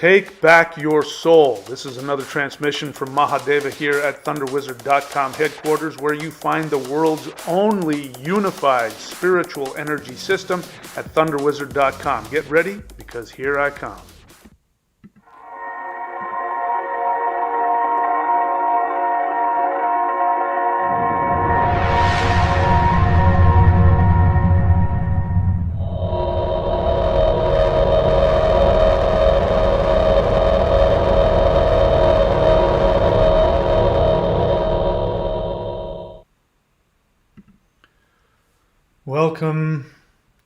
Take back your soul. This is another transmission from Mahadeva here at ThunderWizard.com headquarters, where you find the world's only unified spiritual energy system at ThunderWizard.com. Get ready, because here I come. Welcome,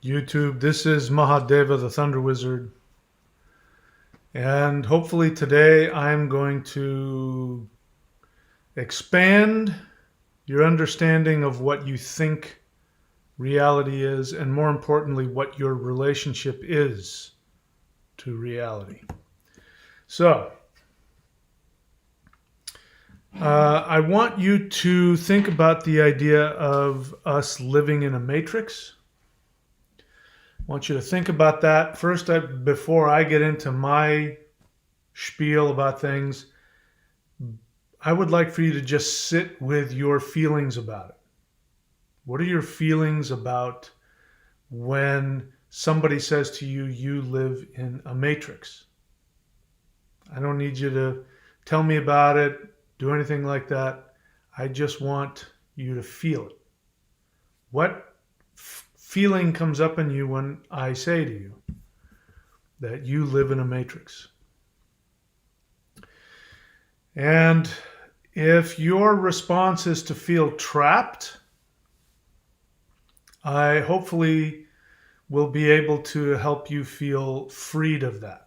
YouTube. This is Mahadeva, the Thunder Wizard. And hopefully today I'm going to expand your understanding of what you think reality is, and more importantly, what your relationship is to reality. So, I want you to think about the idea of us living in a matrix. I want you to think about that. First, before I get into my spiel about things, I would like for you to just sit with your feelings about it. What are your feelings about when somebody says to you, you live in a matrix? I don't need you to tell me about it, do anything like that. I just want you to feel it. What feeling comes up in you when I say to you that you live in a matrix? And if your response is to feel trapped, I hopefully will be able to help you feel freed of that.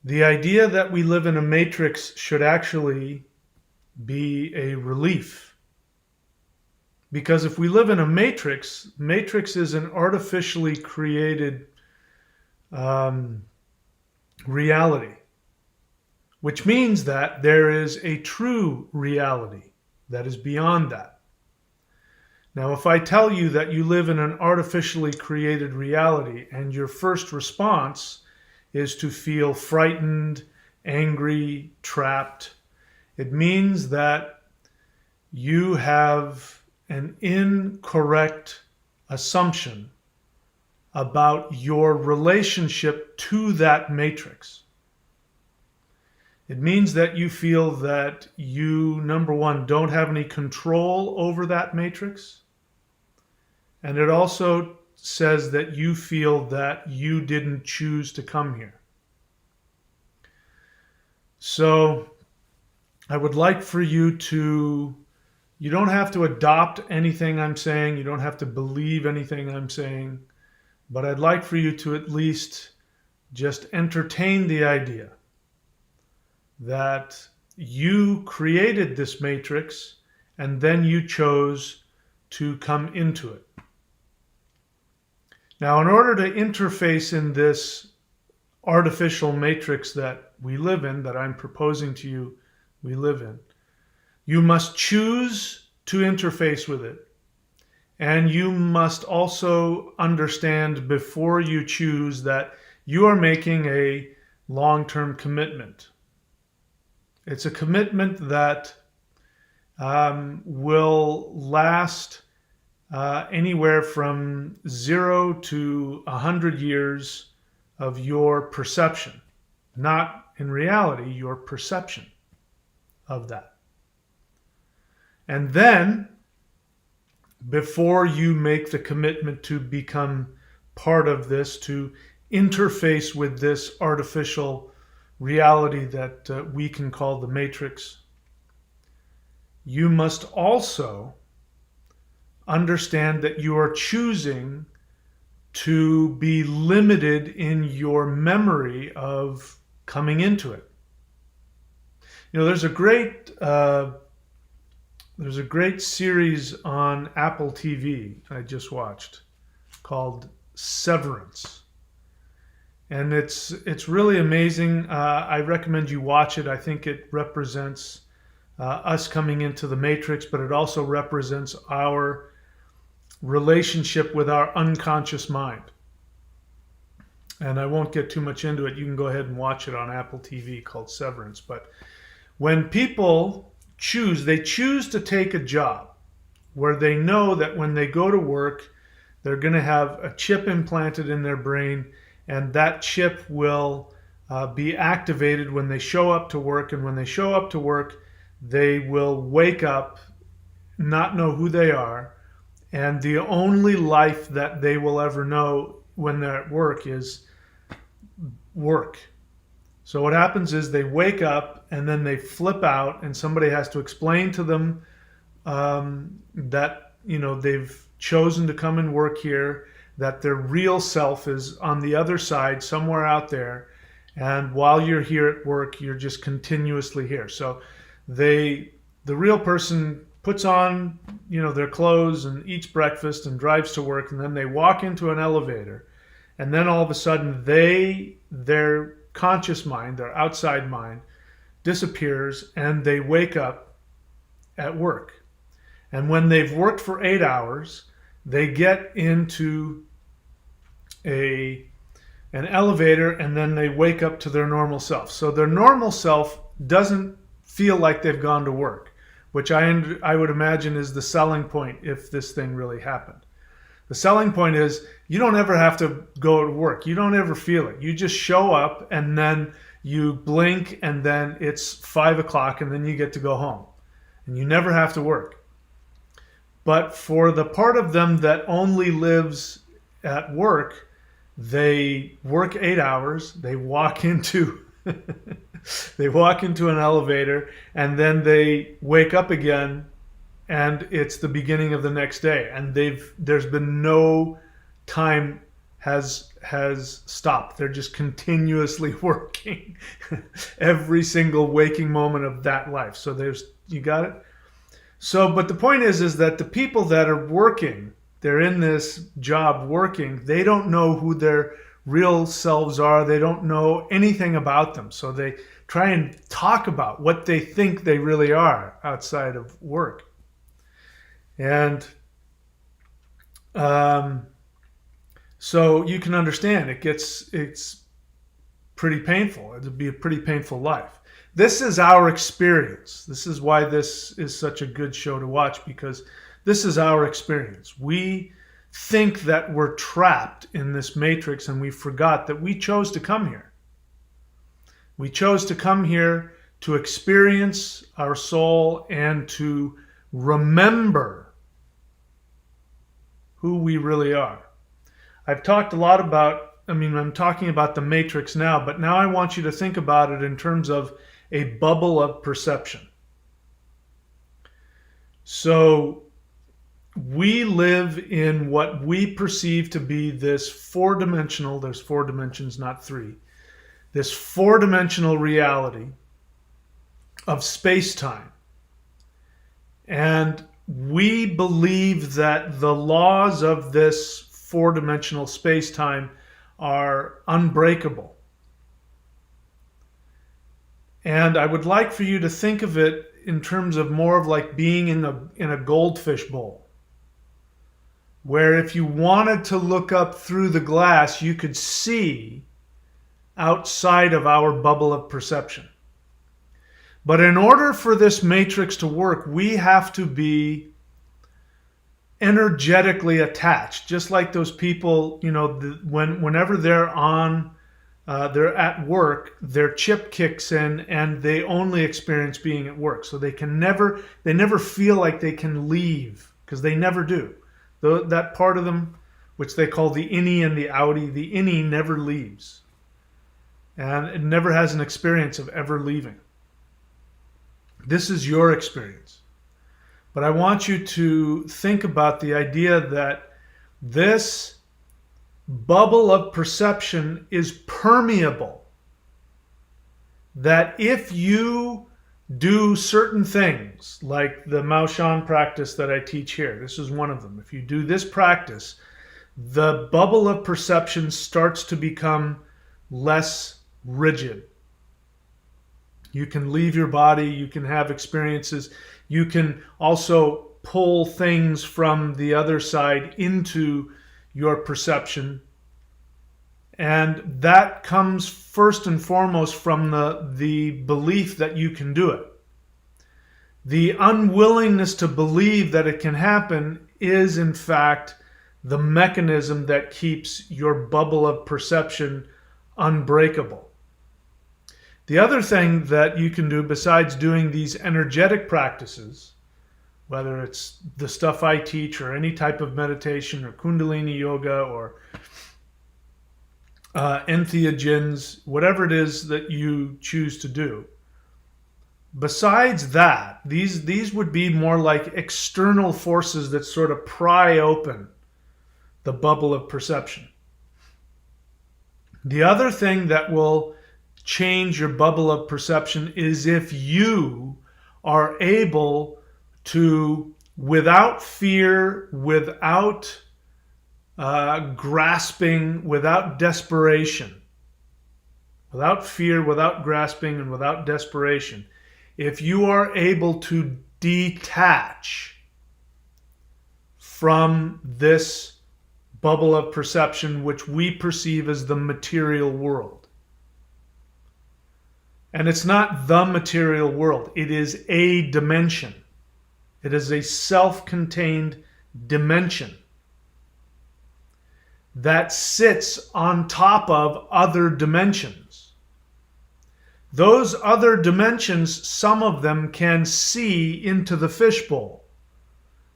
The idea that we live in a matrix should actually be a relief. Because if we live in a matrix is an artificially created reality, which means that there is a true reality that is beyond that. Now, if I tell you that you live in an artificially created reality and your first response is to feel frightened, angry, trapped, it means that you have an incorrect assumption about your relationship to that matrix. It means that you feel that you, number one, don't have any control over that matrix. And it also says that you feel that you didn't choose to come here. So I would like for you to, you don't have to adopt anything I'm saying, you don't have to believe anything I'm saying, but I'd like for you to at least just entertain the idea that you created this matrix and then you chose to come into it. Now, in order to interface in this artificial matrix that we live in, that I'm proposing to you we live in, you must choose to interface with it. And you must also understand before you choose that you are making a long-term commitment. It's a commitment that will last anywhere from 0 to 100 years of your perception. Not in reality, your perception of that. And then, before you make the commitment to become part of this, to interface with this artificial reality that we can call the matrix, you must also understand that you are choosing to be limited in your memory of coming into it. You know, there's a great series on Apple TV I just watched called Severance. And it's really amazing. I recommend you watch it. I think it represents us coming into the matrix, but it also represents our relationship with our unconscious mind. and I won't get too much into it. You can go ahead and watch it on Apple TV, called Severance. But when people they choose to take a job where they know that when they go to work, they're going to have a chip implanted in their brain, and that chip will be activated when they show up to work. And when they show up to work, they will wake up, not know who they are, and the only life that they will ever know when they're at work is work. So what happens is they wake up and then they flip out, and somebody has to explain to them that they've chosen to come and work here, that their real self is on the other side somewhere out there, and while you're here at work, you're just continuously here. So the real person puts on their clothes and eats breakfast and drives to work, and then they walk into an elevator, and then all of a sudden their conscious mind, their outside mind, disappears, and they wake up at work. And when they've worked for 8 hours, they get into an elevator, and then they wake up to their normal self. So their normal self doesn't feel like they've gone to work, which I would imagine is the selling point if this thing really happened. The selling point is you don't ever have to go to work. You don't ever feel it. You just show up, and then you blink, and then it's 5 o'clock, and then you get to go home. And you never have to work. But for the part of them that only lives at work, they work 8 hours, they walk into they walk into an elevator, and then they wake up again, and it's the beginning of the next day, and there's been no time has stopped. They're just continuously working every single waking moment of that life. So you got it? So, but the point is that the people that are working, they're in this job working, they don't know who their real selves are. They don't know anything about them. So they try and talk about what they think they really are outside of work. And so you can understand it's pretty painful. It'd be a pretty painful life. This is our experience. This is why this is such a good show to watch, because this is our experience. We think that we're trapped in this matrix, and we forgot that we chose to come here. We chose to come here to experience our soul and to remember who we really are. I've talked a lot about, I'm talking about the matrix now, but now I want you to think about it in terms of a bubble of perception. So we live in what we perceive to be this four-dimensional, there's 4 dimensions, not 3, this four-dimensional reality of space-time. And we believe that the laws of this four-dimensional space-time are unbreakable. And I would like for you to think of it in terms of more of like being in a goldfish bowl, where if you wanted to look up through the glass, you could see outside of our bubble of perception. But in order for this matrix to work, we have to be energetically attached, just like those people, whenever they're at work, their chip kicks in and they only experience being at work. So they never feel like they can leave, because they never do. That part of them, which they call the innie and the outie, the innie never leaves. And it never has an experience of ever leaving. This is your experience. But I want you to think about the idea that this bubble of perception is permeable. That if you do certain things, like the Mao Shan practice that I teach here, this is one of them. If you do this practice, the bubble of perception starts to become less rigid. You can leave your body, you can have experiences, you can also pull things from the other side into your perception. And that comes first and foremost from the belief that you can do it. The unwillingness to believe that it can happen is, in fact, the mechanism that keeps your bubble of perception unbreakable. The other thing that you can do besides doing these energetic practices, whether it's the stuff I teach or any type of meditation or Kundalini yoga or entheogens, whatever it is that you choose to do, besides that, these would be more like external forces that sort of pry open the bubble of perception. The other thing that will change your bubble of perception is if you are able to, without fear, without grasping, without desperation, without fear, without grasping, and without desperation, if you are able to detach from this bubble of perception, which we perceive as the material world. And it's not the material world. It is a dimension. It is a self-contained dimension that sits on top of other dimensions. Those other dimensions, some of them can see into the fishbowl.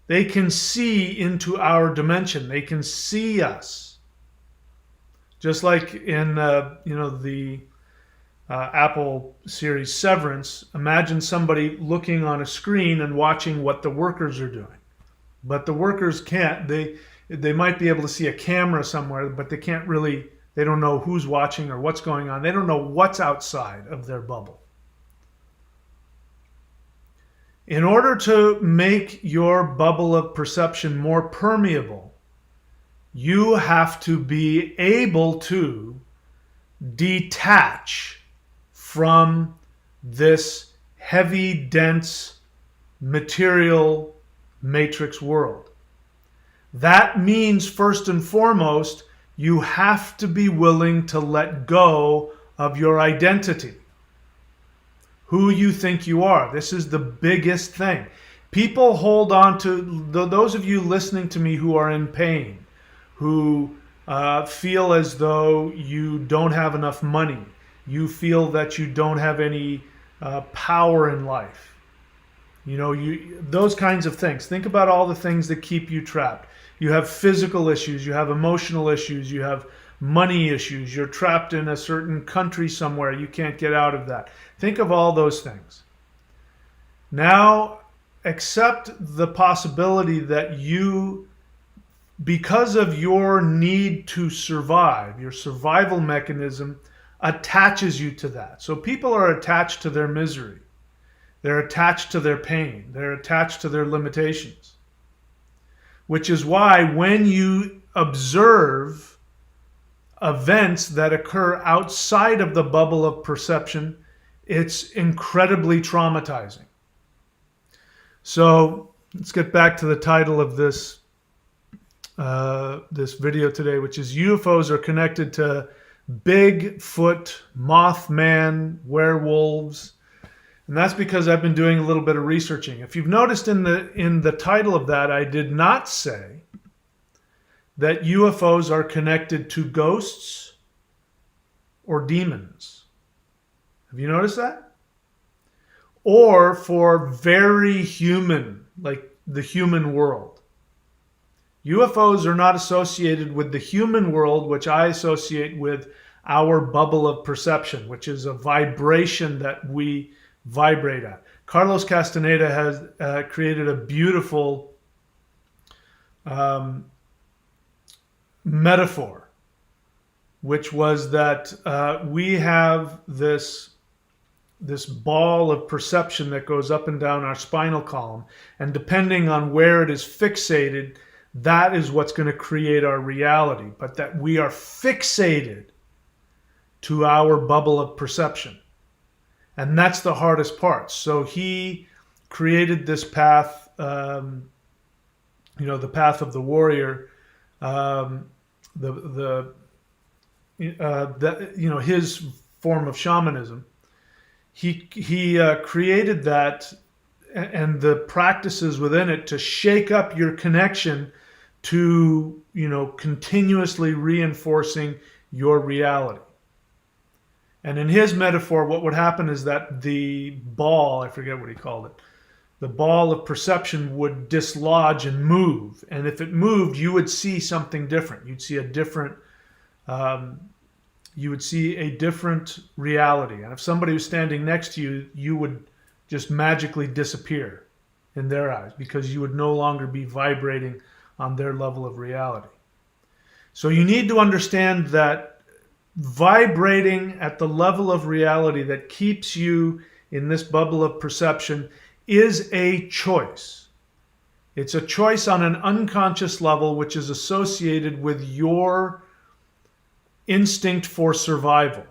They can see into our dimension. They can see us. Just like in the Apple series Severance, imagine somebody looking on a screen and watching what the workers are doing. But the workers can't. They might be able to see a camera somewhere, but they can't really, they don't know who's watching or what's going on. They don't know what's outside of their bubble. In order to make your bubble of perception more permeable, you have to be able to detach from this heavy, dense, material matrix world. That means, first and foremost, you have to be willing to let go of your identity. Who you think you are. This is the biggest thing. People hold on to, those of you listening to me who are in pain, who feel as though you don't have enough money, you feel that you don't have any power in life. Those kinds of things. Think about all the things that keep you trapped. You have physical issues, you have emotional issues, you have money issues, you're trapped in a certain country somewhere, you can't get out of that. Think of all those things. Now, accept the possibility that you, because of your need to survive, your survival mechanism attaches you to that. So people are attached to their misery. They're attached to their pain. They're attached to their limitations. Which is why when you observe events that occur outside of the bubble of perception, it's incredibly traumatizing. So let's get back to the title of this video today, which is UFOs are connected to Bigfoot, Mothman, werewolves. And that's because I've been doing a little bit of researching. If you've noticed in the title of that, I did not say that UFOs are connected to ghosts or demons. Have you noticed that? Or for very human, like the human world. UFOs are not associated with the human world, which I associate with our bubble of perception, which is a vibration that we vibrate at. Carlos Castaneda has created a beautiful metaphor, which was that we have this ball of perception that goes up and down our spinal column, and depending on where it is fixated, that is what's going to create our reality, but that we are fixated to our bubble of perception. And that's the hardest part. So he created this path, the path of the warrior, the his form of shamanism. He created that and the practices within it to shake up your connection to, continuously reinforcing your reality. And in his metaphor, what would happen is that the ball, I forget what he called it, the ball of perception would dislodge and move. And if it moved, you would see something different. You'd see a different reality. And if somebody was standing next to you, you would just magically disappear in their eyes because you would no longer be vibrating on their level of reality. So you need to understand that vibrating at the level of reality that keeps you in this bubble of perception is a choice. It's a choice on an unconscious level, which is associated with your instinct for survival.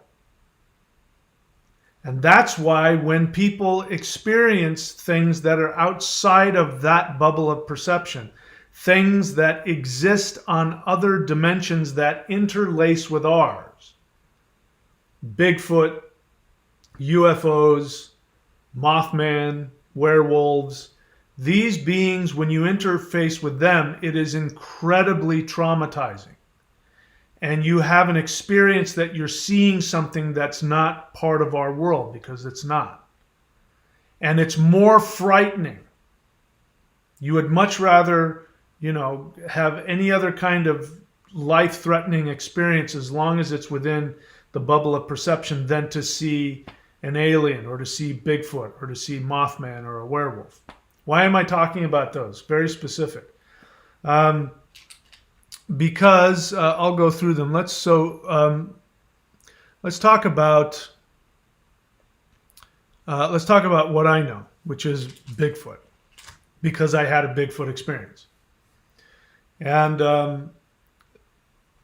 And that's why when people experience things that are outside of that bubble of perception, things that exist on other dimensions that interlace with ours, Bigfoot, UFOs, Mothman, werewolves, these beings, when you interface with them, it is incredibly traumatizing. And you have an experience that you're seeing something that's not part of our world, because it's not. And it's more frightening. You would much rather, have any other kind of life-threatening experience as long as it's within the bubble of perception than to see an alien or to see Bigfoot or to see Mothman or a werewolf. Why am I talking about those? Very specific. Because I'll go through them. Let's talk about what I know, which is Bigfoot, because I had a Bigfoot experience. And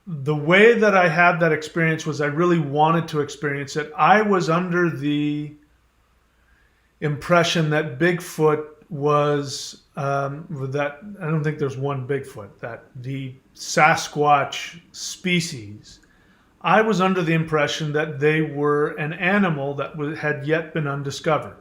the way that I had that experience was I really wanted to experience it. I was under the impression that Bigfoot was that I don't think there's one Bigfoot, that the Sasquatch species, I was under the impression that they were an animal that had yet been undiscovered.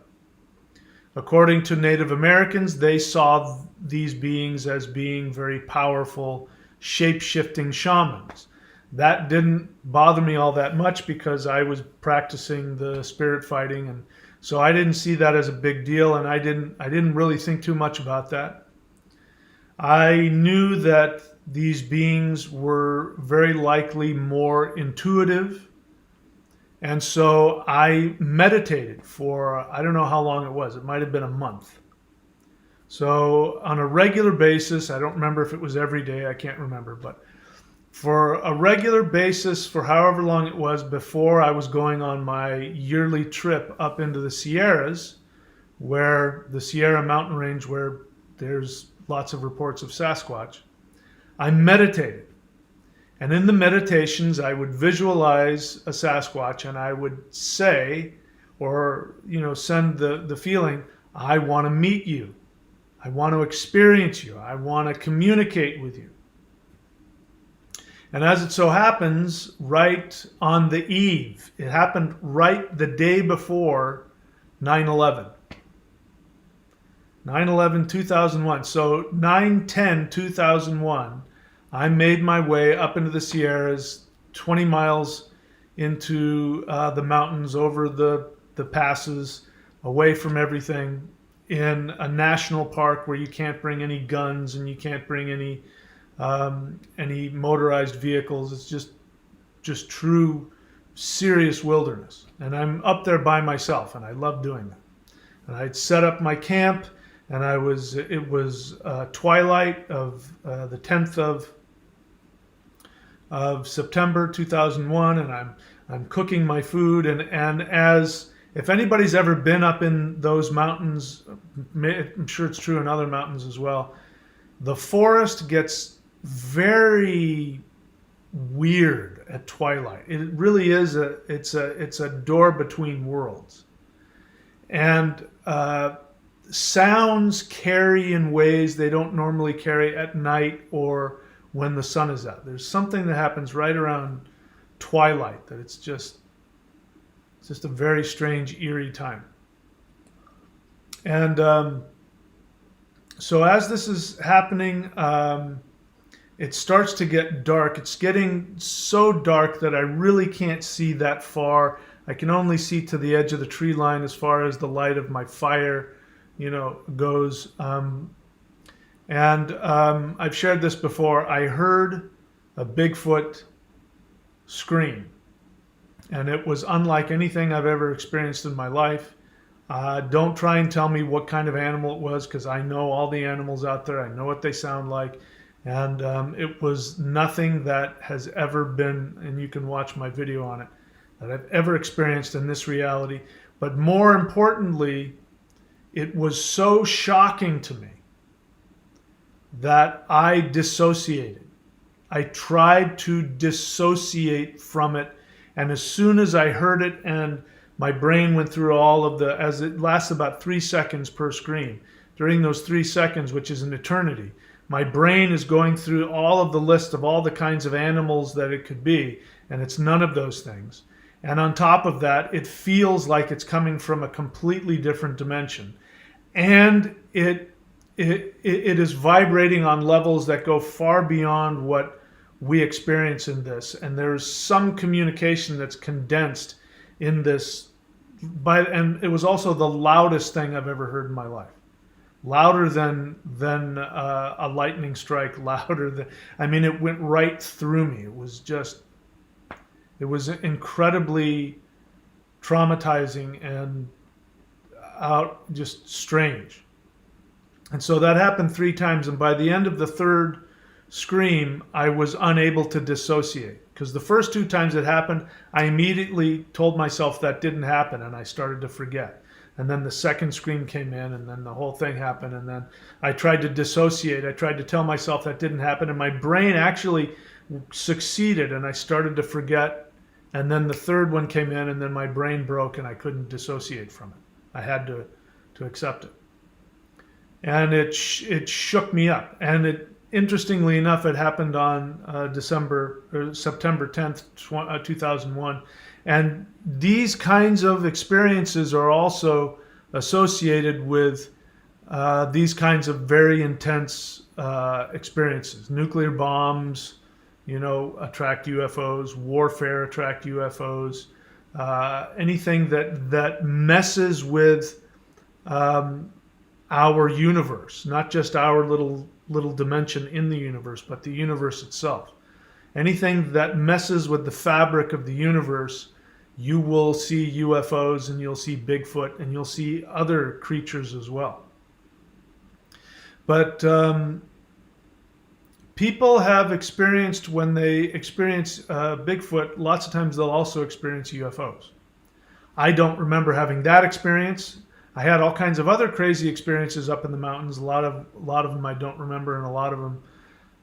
According to Native Americans, they saw these beings as being very powerful, shape-shifting shamans. That didn't bother me all that much because I was practicing the spirit fighting, and so I didn't see that as a big deal, and I didn't really think too much about that. I knew that these beings were very likely more intuitive, and so I meditated for, I don't know how long it was. It might have been a month. So on a regular basis, I don't remember if it was every day, I can't remember, but for a regular basis, for however long it was before I was going on my yearly trip up into the Sierras, where the Sierra mountain range, where there's lots of reports of Sasquatch, I meditated. And in the meditations, I would visualize a Sasquatch and I would say, or, send the feeling, I want to meet you. I want to experience you. I want to communicate with you. And as it so happens, right on the eve, it happened right the day before 9/11. 9/11, 2001. So 9/10/2001, I made my way up into the Sierras, 20 miles into the mountains, over the passes, away from everything, in a national park where you can't bring any guns and you can't bring any motorized vehicles. It's just true, serious wilderness. And I'm up there by myself, and I love doing that. And I'd set up my camp, and it was twilight of the 10th of September 2001, and I'm cooking my food, and as if anybody's ever been up in those mountains, I'm sure it's true in other mountains as well, the forest gets very weird at twilight. It really is it's a door between worlds. And sounds carry in ways they don't normally carry at night or when the sun is out. There's something that happens right around twilight, that it's just a very strange, eerie time. And so as this is happening, it starts to get dark. It's getting so dark that I really can't see that far. I can only see to the edge of the tree line as far as the light of my fire, goes. I've shared this before. I heard a Bigfoot scream, and it was unlike anything I've ever experienced in my life. Don't try and tell me what kind of animal it was, because I know all the animals out there. I know what they sound like. And it was nothing that has ever been, and you can watch my video on it, that I've ever experienced in this reality. But more importantly, it was so shocking to me that I dissociated. I tried to dissociate from it, and as soon as I heard it, and my brain went through all of as it lasts about 3 seconds per scream. During those 3 seconds, which is an eternity, my brain is going through all of the list of all the kinds of animals that it could be, and it's none of those things. And on top of that, it feels like it's coming from a completely different dimension. And it is vibrating on levels that go far beyond what we experience in this. And there's some communication that's condensed in this. And it was also the loudest thing I've ever heard in my life. Louder than a lightning strike, louder than, it went right through me. It was incredibly traumatizing and just strange. And so that happened 3 times, and by the end of the 3rd scream, I was unable to dissociate. Because the first 2 times it happened, I immediately told myself that didn't happen, and I started to forget. And then the 2nd scream came in, and then the whole thing happened, and then I tried to dissociate. I tried to tell myself that didn't happen, and my brain actually succeeded, and I started to forget. And then the 3rd one came in, and then my brain broke, and I couldn't dissociate from it. I had to accept it. And it shook me up. And interestingly enough, it happened on September 10th, 2001. And these kinds of experiences are also associated with these kinds of very intense experiences. Nuclear bombs, attract UFOs. Warfare attract UFOs. Anything that messes with our universe, not just our little dimension in the universe, but the universe itself. Anything that messes with the fabric of the universe, you will see UFOs, and you'll see Bigfoot, and you'll see other creatures as well. But people have experienced, when they experience Bigfoot, lots of times they'll also experience UFOs. I don't remember having that experience. I had all kinds of other crazy experiences up in the mountains. A lot of them I don't remember, and a lot of them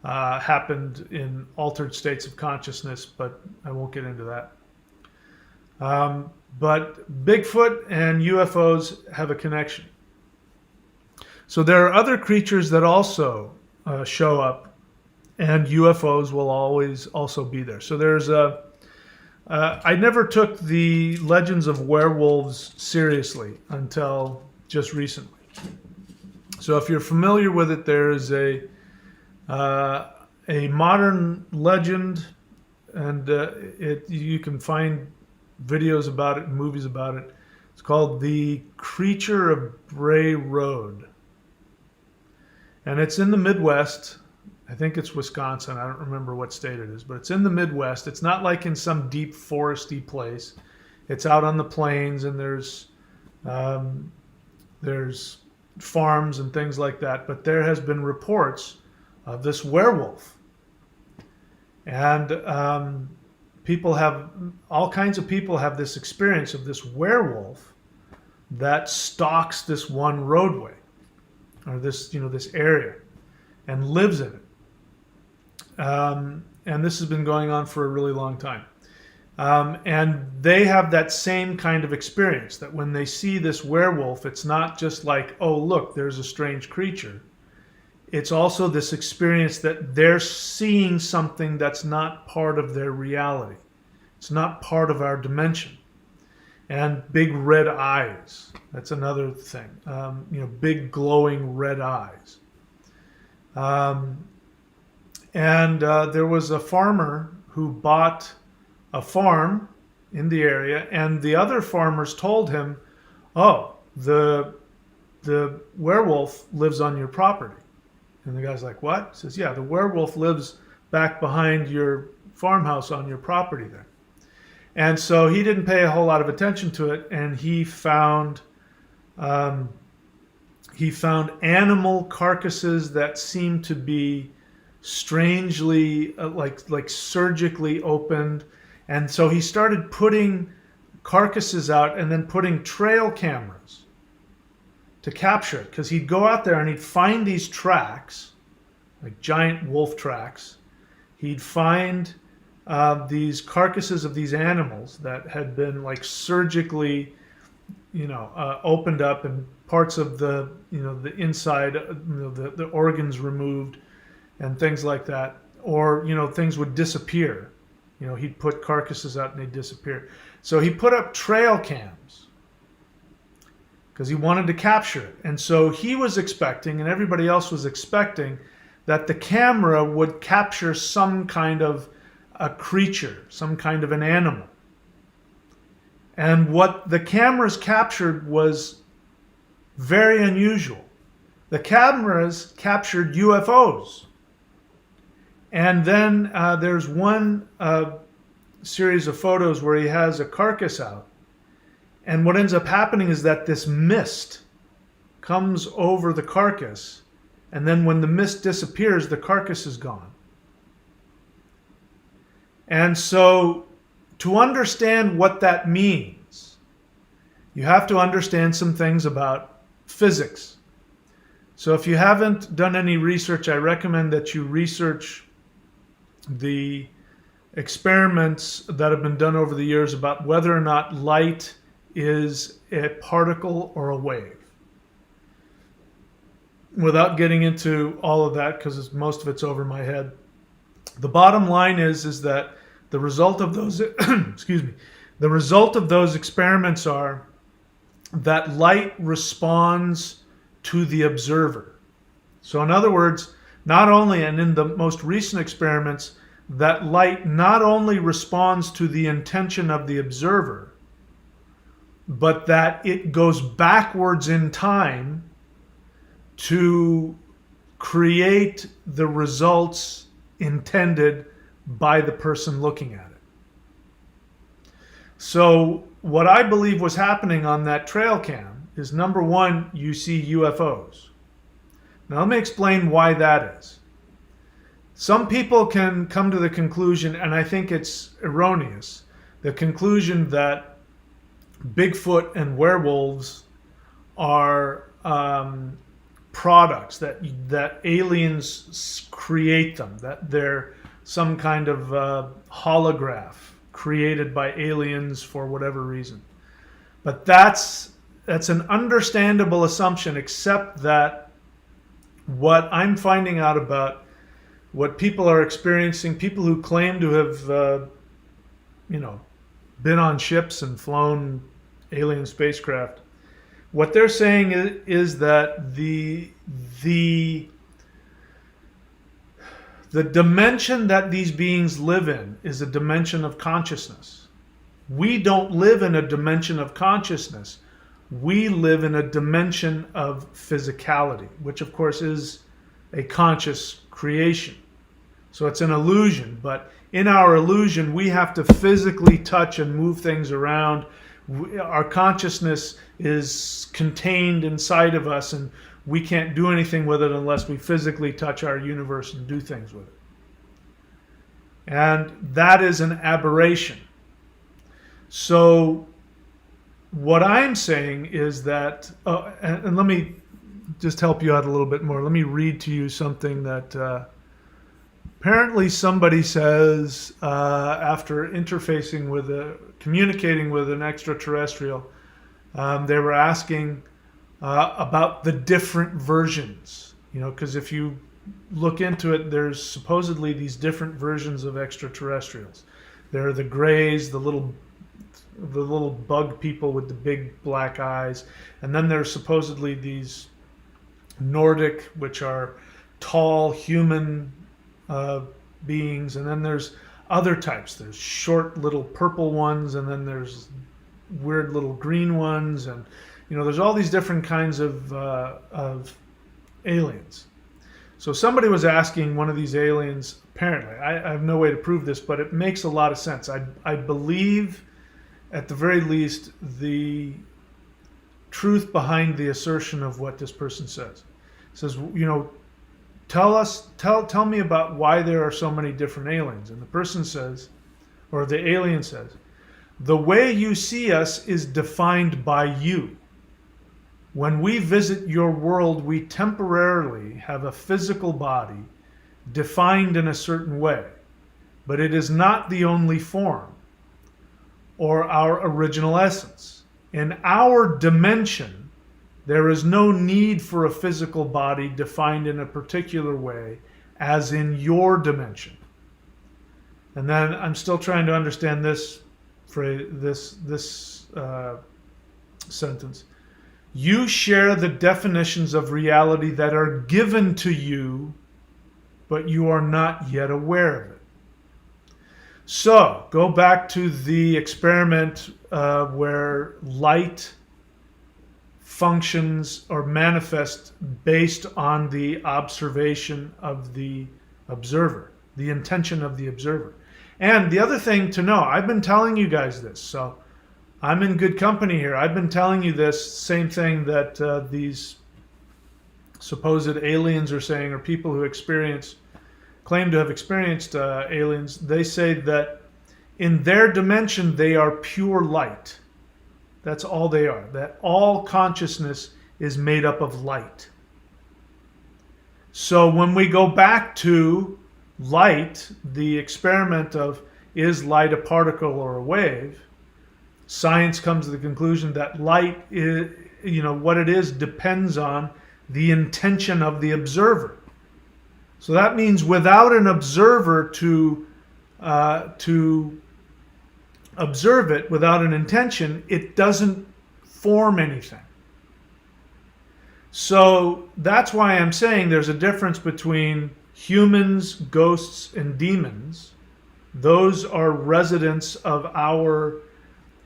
happened in altered states of consciousness, but I won't get into that. But Bigfoot and UFOs have a connection. So there are other creatures that also show up, and UFOs will always also be there. So there's I never took the legends of werewolves seriously until just recently. So if you're familiar with it, there is a modern legend, and you can find videos about it and movies about it. It's called The Creature of Bray Road. And it's in the Midwest. I think it's Wisconsin. I don't remember what state it is, but it's in the Midwest. It's not like in some deep foresty place. It's out on the plains, and there's farms and things like that. But there has been reports of this werewolf, and all kinds of people have this experience of this werewolf that stalks this one roadway, or this area, and lives in it. And this has been going on for a really long time. And they have that same kind of experience, that when they see this werewolf, it's not just like, oh, look, there's a strange creature. It's also this experience that they're seeing something that's not part of their reality. It's not part of our dimension. And big red eyes. That's another thing. Big glowing red eyes. There was a farmer who bought a farm in the area, and the other farmers told him, "Oh, the werewolf lives on your property." And the guy's like, "What?" He says, "Yeah, the werewolf lives back behind your farmhouse on your property there." And so he didn't pay a whole lot of attention to it, and he found animal carcasses that seemed to be strangely like surgically opened. And so he started putting carcasses out and then putting trail cameras to capture it, because he'd go out there and he'd find these tracks, like giant wolf tracks. He'd find these carcasses of these animals that had been like surgically, opened up, and parts of the inside, the organs removed, and things like that. Or things would disappear. He'd put carcasses out and they'd disappear. So he put up trail cams because he wanted to capture it. And so he was expecting, and everybody else was expecting, that the camera would capture some kind of a creature, some kind of an animal. And what the cameras captured was very unusual. The cameras captured UFOs. And then there's one series of photos where he has a carcass out. And what ends up happening is that this mist comes over the carcass. And then when the mist disappears, the carcass is gone. And so to understand what that means, you have to understand some things about physics. So if you haven't done any research, I recommend that you research the experiments that have been done over the years about whether or not light is a particle or a wave. Without getting into all of that, because most of it's over my head, the bottom line is that the result of those the result of those experiments are that light responds to the observer. So in other words, not only, and in the most recent experiments, that light not only responds to the intention of the observer, but that it goes backwards in time to create the results intended by the person looking at it. So what I believe was happening on that trail cam is, number one, you see UFOs. Now let me explain why that is. Some people can come to the conclusion, and I think it's erroneous, the conclusion that Bigfoot and werewolves are products, that aliens create them, that they're some kind of holograph created by aliens for whatever reason. But that's an understandable assumption, except that what I'm finding out about what people are experiencing, people who claim to have, been on ships and flown alien spacecraft, what they're saying is that the dimension that these beings live in is a dimension of consciousness. We don't live in a dimension of consciousness. We live in a dimension of physicality, which of course is a conscious creation. So it's an illusion, but in our illusion, we have to physically touch and move things around. Our consciousness is contained inside of us, and we can't do anything with it unless we physically touch our universe and do things with it. And that is an aberration. So what I'm saying is that, and let me just help you out a little bit more. Let me read to you something that apparently somebody says after communicating with an extraterrestrial. They were asking about the different versions, because if you look into it, there's supposedly these different versions of extraterrestrials. There are the Greys, the little bug people with the big black eyes, and then there's supposedly these Nordic, which are tall human beings, and then there's other types. There's short little purple ones, and then there's weird little green ones, and there's all these different kinds of aliens. So somebody was asking one of these aliens. Apparently, I have no way to prove this, but it makes a lot of sense. I believe, at the very least, the truth behind the assertion of what this person says. It says, tell me about why there are so many different aliens. And the person says, or the alien says, the way you see us is defined by you. When we visit your world, we temporarily have a physical body defined in a certain way, but it is not the only form or our original essence. In our dimension, there is no need for a physical body defined in a particular way as in your dimension. And then I'm still trying to understand this phrase, this sentence. You share the definitions of reality that are given to you, but you are not yet aware of it. So, go back to the experiment where light functions or manifests based on the observation of the observer, the intention of the observer. And the other thing to know, I've been telling you guys this, so I'm in good company here. I've been telling you this same thing that these supposed aliens are saying, or people who claim to have experienced aliens. They say that in their dimension they are pure light. That's all they are. That all consciousness is made up of light. So when we go back to light, the experiment of is light a particle or a wave, science comes to the conclusion that light is, what it is depends on the intention of the observer. So that means without an observer to observe it, without an intention, it doesn't form anything. So that's why I'm saying there's a difference between humans, ghosts, and demons. Those are residents of our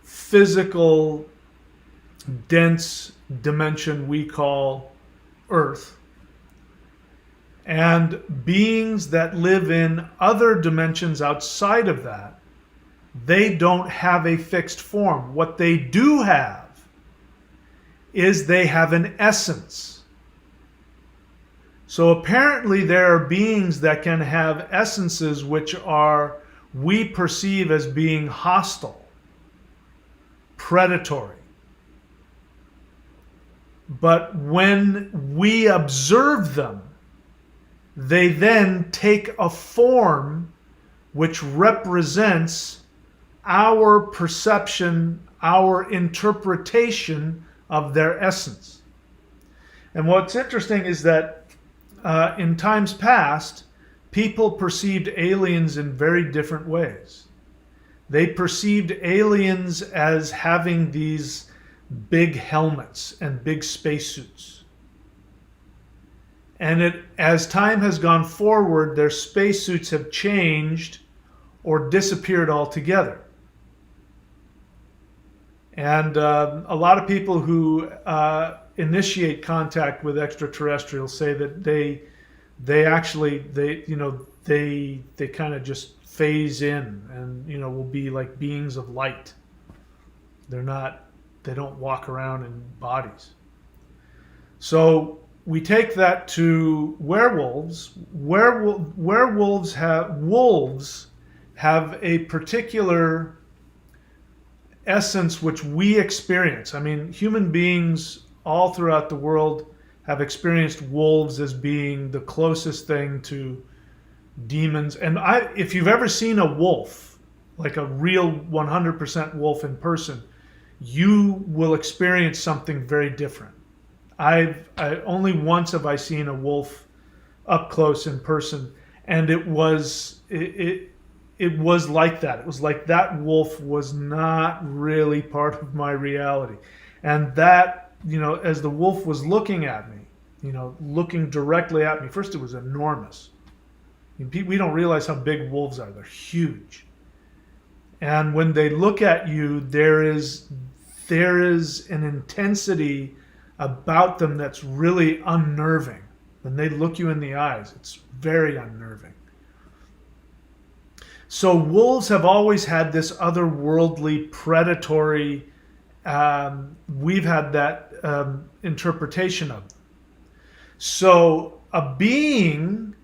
physical, dense dimension we call Earth. And beings that live in other dimensions outside of that, they don't have a fixed form. What they do have is they have an essence. So apparently there are beings that can have essences which we perceive as being hostile, predatory. But when we observe them, they then take a form which represents our perception, our interpretation of their essence. And what's interesting is that in times past, people perceived aliens in very different ways. They perceived aliens as having these big helmets and big spacesuits. And as time has gone forward, their spacesuits have changed or disappeared altogether. And a lot of people who initiate contact with extraterrestrials say that they kind of just phase in and will be like beings of light. They don't walk around in bodies. So we take that to werewolves. Wolves have a particular essence which we experience. I mean, human beings all throughout the world have experienced wolves as being the closest thing to demons. And if you've ever seen a wolf, like a real 100% wolf in person, you will experience something very different. Only once have I seen a wolf up close in person, and it it was like that. It was like that wolf was not really part of my reality. And that, as the wolf was looking at me, looking directly at me, first it was enormous. We don't realize how big wolves are. They're huge. And when they look at you, there is an intensity about them that's really unnerving. When they look you in the eyes, it's very unnerving. So wolves have always had this otherworldly, predatory, we've had that interpretation of them. So a being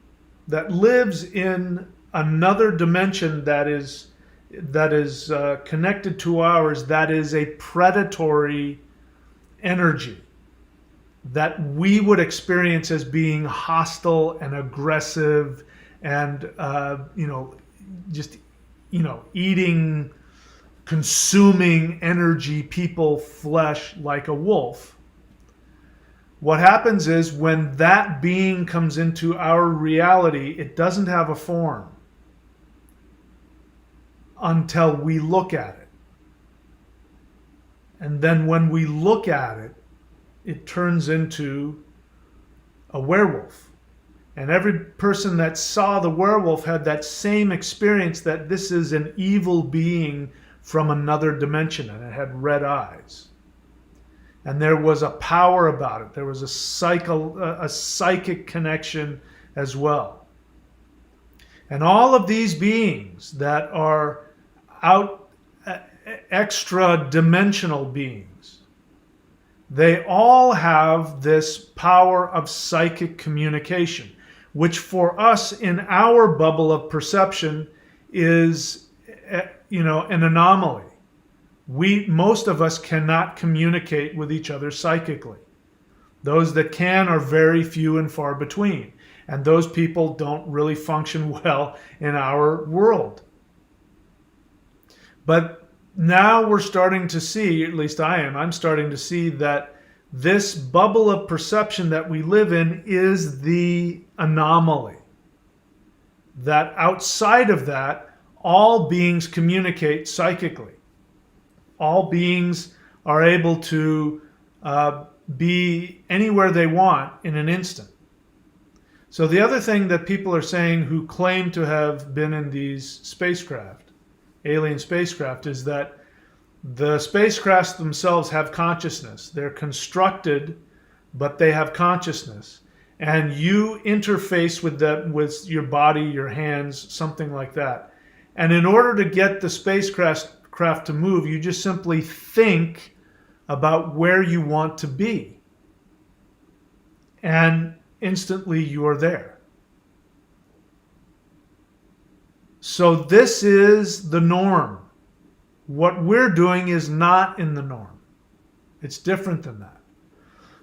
that lives in another dimension that is connected to ours, that is a predatory energy that we would experience as being hostile and aggressive and eating, consuming energy, people, flesh, like a wolf. What happens is when that being comes into our reality, it doesn't have a form until we look at it. And then when we look at it, it turns into a werewolf. And every person that saw the werewolf had that same experience, that this is an evil being from another dimension, and it had red eyes. And there was a power about it. There was a psychic connection as well. And all of these beings that are extra dimensional beings, they all have this power of psychic communication, which for us in our bubble of perception is, an anomaly. Most of us cannot communicate with each other psychically. Those that can are very few and far between. And those people don't really function well in our world. But now we're starting to see, at least I'm starting to see that this bubble of perception that we live in is the anomaly. That outside of that, all beings communicate psychically. All beings are able to be anywhere they want in an instant. So the other thing that people are saying who claim to have been in these spacecraft, alien spacecraft, is that the spacecrafts themselves have consciousness. They're constructed, but they have consciousness. And you interface with them with your body, your hands, something like that. And in order to get the spacecraft to move, you just simply think about where you want to be. And instantly you are there. So this is the norm. What we're doing is not in the norm. It's different than that.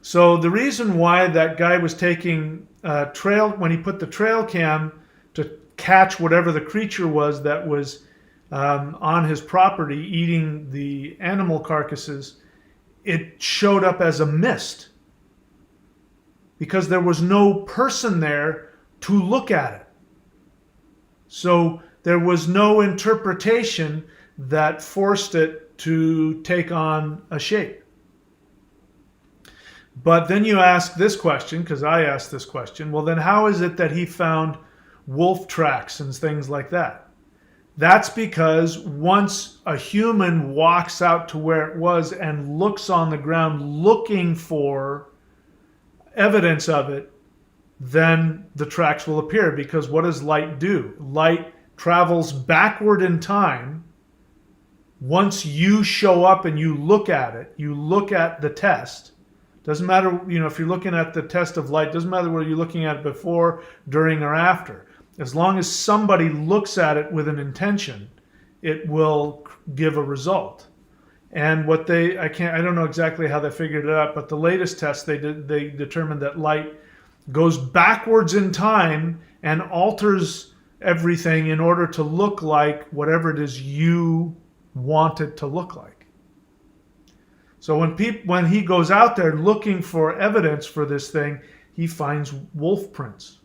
So the reason why that guy was taking trail, when he put the trail cam to catch whatever the creature was that was on his property eating the animal carcasses, it showed up as a mist because there was no person there to look at it. So there was no interpretation that forced it to take on a shape. But then you ask this question, because I asked this question, well then how is it that he found wolf tracks and things like that? That's because once a human walks out to where it was and looks on the ground looking for evidence of it, then the tracks will appear. Because what does light do? Light travels backward in time. Once you show up and you look at it, you look at the test. Doesn't matter, if you're looking at the test of light, doesn't matter whether you're looking at it before, during, or after. As long as somebody looks at it with an intention, it will give a result. And what I don't know exactly how they figured it out, but the latest test they determined that light goes backwards in time and alters everything in order to look like whatever it is you want it to look like. So when he goes out there looking for evidence for this thing, he finds wolf prints.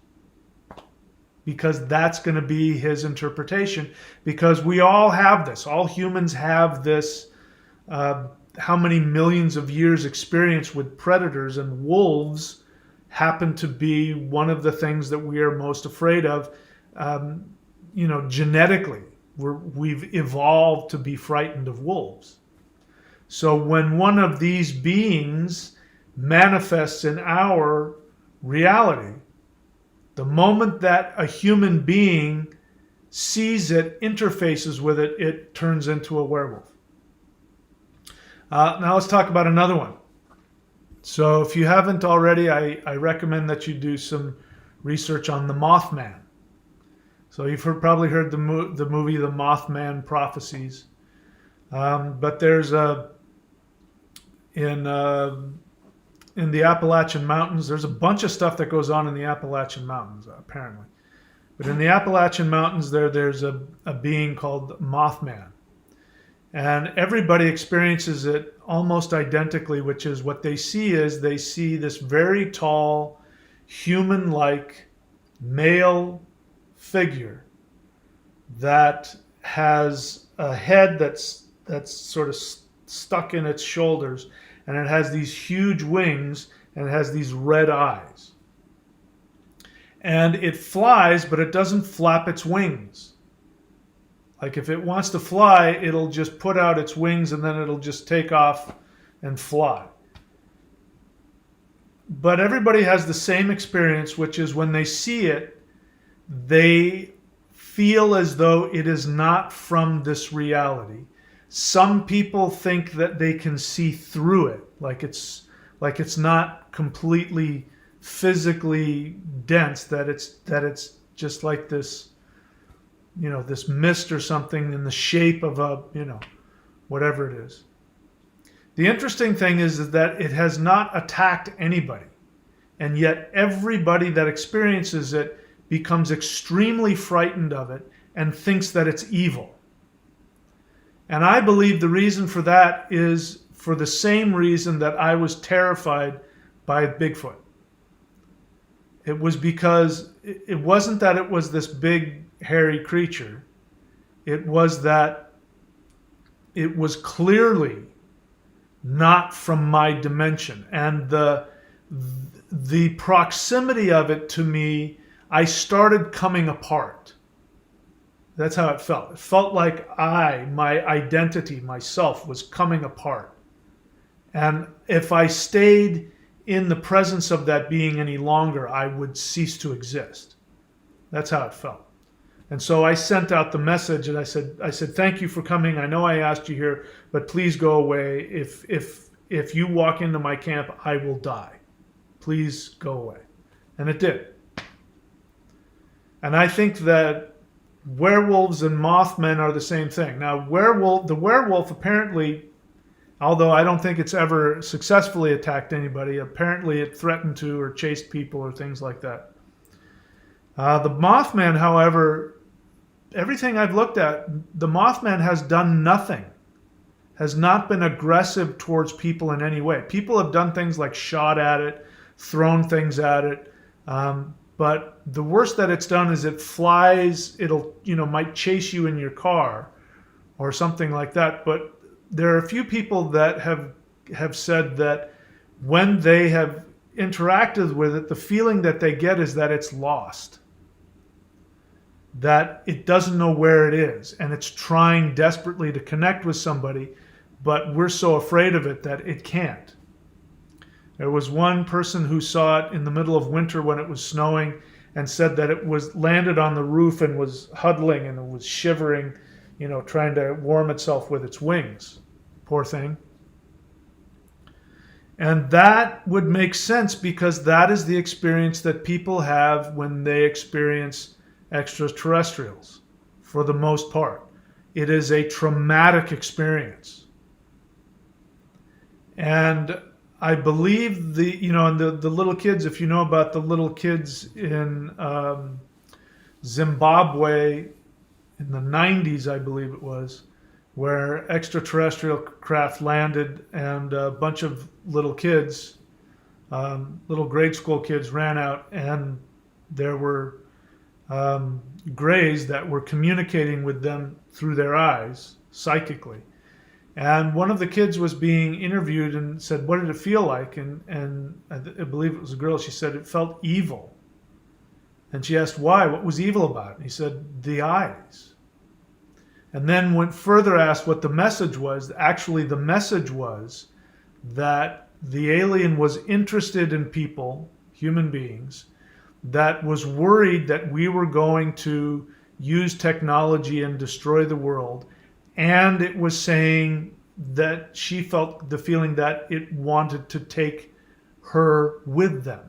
because that's going to be his interpretation, because we all have this. All humans have this how many millions of years experience with predators, and wolves happen to be one of the things that we are most afraid of. Genetically, we've evolved to be frightened of wolves. So when one of these beings manifests in our reality, the moment that a human being sees it, interfaces with it, it turns into a werewolf. Now let's talk about another one. So if you haven't already, I recommend that you do some research on the Mothman. So you've probably heard the movie The Mothman Prophecies. But there's in the Appalachian Mountains, there's a bunch of stuff that goes on in the Appalachian Mountains, apparently. But in the Appalachian Mountains, there's a being called Mothman. And everybody experiences it almost identically, which is what they see this very tall, human-like male figure that has a head that's sort of stuck in its shoulders, and it has these huge wings, and it has these red eyes. And it flies, but it doesn't flap its wings. Like if it wants to fly, it'll just put out its wings and then it'll just take off and fly. But everybody has the same experience, which is when they see it, they feel as though it is not from this reality. Some people think that they can see through it, like it's not completely physically dense, that it's just like this, this mist or something in the shape of a, whatever it is. The interesting thing is that it has not attacked anybody, and yet everybody that experiences it becomes extremely frightened of it and thinks that it's evil. And I believe the reason for that is for the same reason that I was terrified by Bigfoot. It was because it wasn't that it was this big, hairy creature. It was that it was clearly not from my dimension. And the proximity of it to me, I started coming apart. That's how it felt. It felt like my identity, myself, was coming apart. And if I stayed in the presence of that being any longer, I would cease to exist. That's how it felt. And so I sent out the message and I said, thank you for coming. I know I asked you here, but please go away. If you walk into my camp, I will die. Please go away. And it did. And I think that werewolves and Mothmen are the same thing. Now, the werewolf apparently, although I don't think it's ever successfully attacked anybody, apparently it threatened to or chased people or things like that. The Mothman, however, everything I've looked at, the Mothman has done nothing, has not been aggressive towards people in any way. People have done things like shot at it, thrown things at it, but the worst that it's done is it flies, it'll, might chase you in your car or something like that. But there are a few people that have said that when they have interacted with it, the feeling that they get is that it's lost, that it doesn't know where it is, and it's trying desperately to connect with somebody, but we're so afraid of it that it can't. There was one person who saw it in the middle of winter when it was snowing and said that it was landed on the roof and was huddling and it was shivering, trying to warm itself with its wings. Poor thing. And that would make sense because that is the experience that people have when they experience extraterrestrials, for the most part. It is a traumatic experience. And I believe the little kids, if you know about the little kids in Zimbabwe in the 90s, I believe it was, where extraterrestrial craft landed and a bunch of little kids, little grade school kids ran out, and there were grays that were communicating with them through their eyes psychically. And one of the kids was being interviewed and said, "What did it feel like?" And I believe it was a girl. She said it felt evil. And she asked why. What was evil about it? And he said, the eyes. And then went further, asked what the message was. Actually, the message was that the alien was interested in people, human beings, that was worried that we were going to use technology and destroy the world. And it was saying that she felt the feeling that it wanted to take her with them.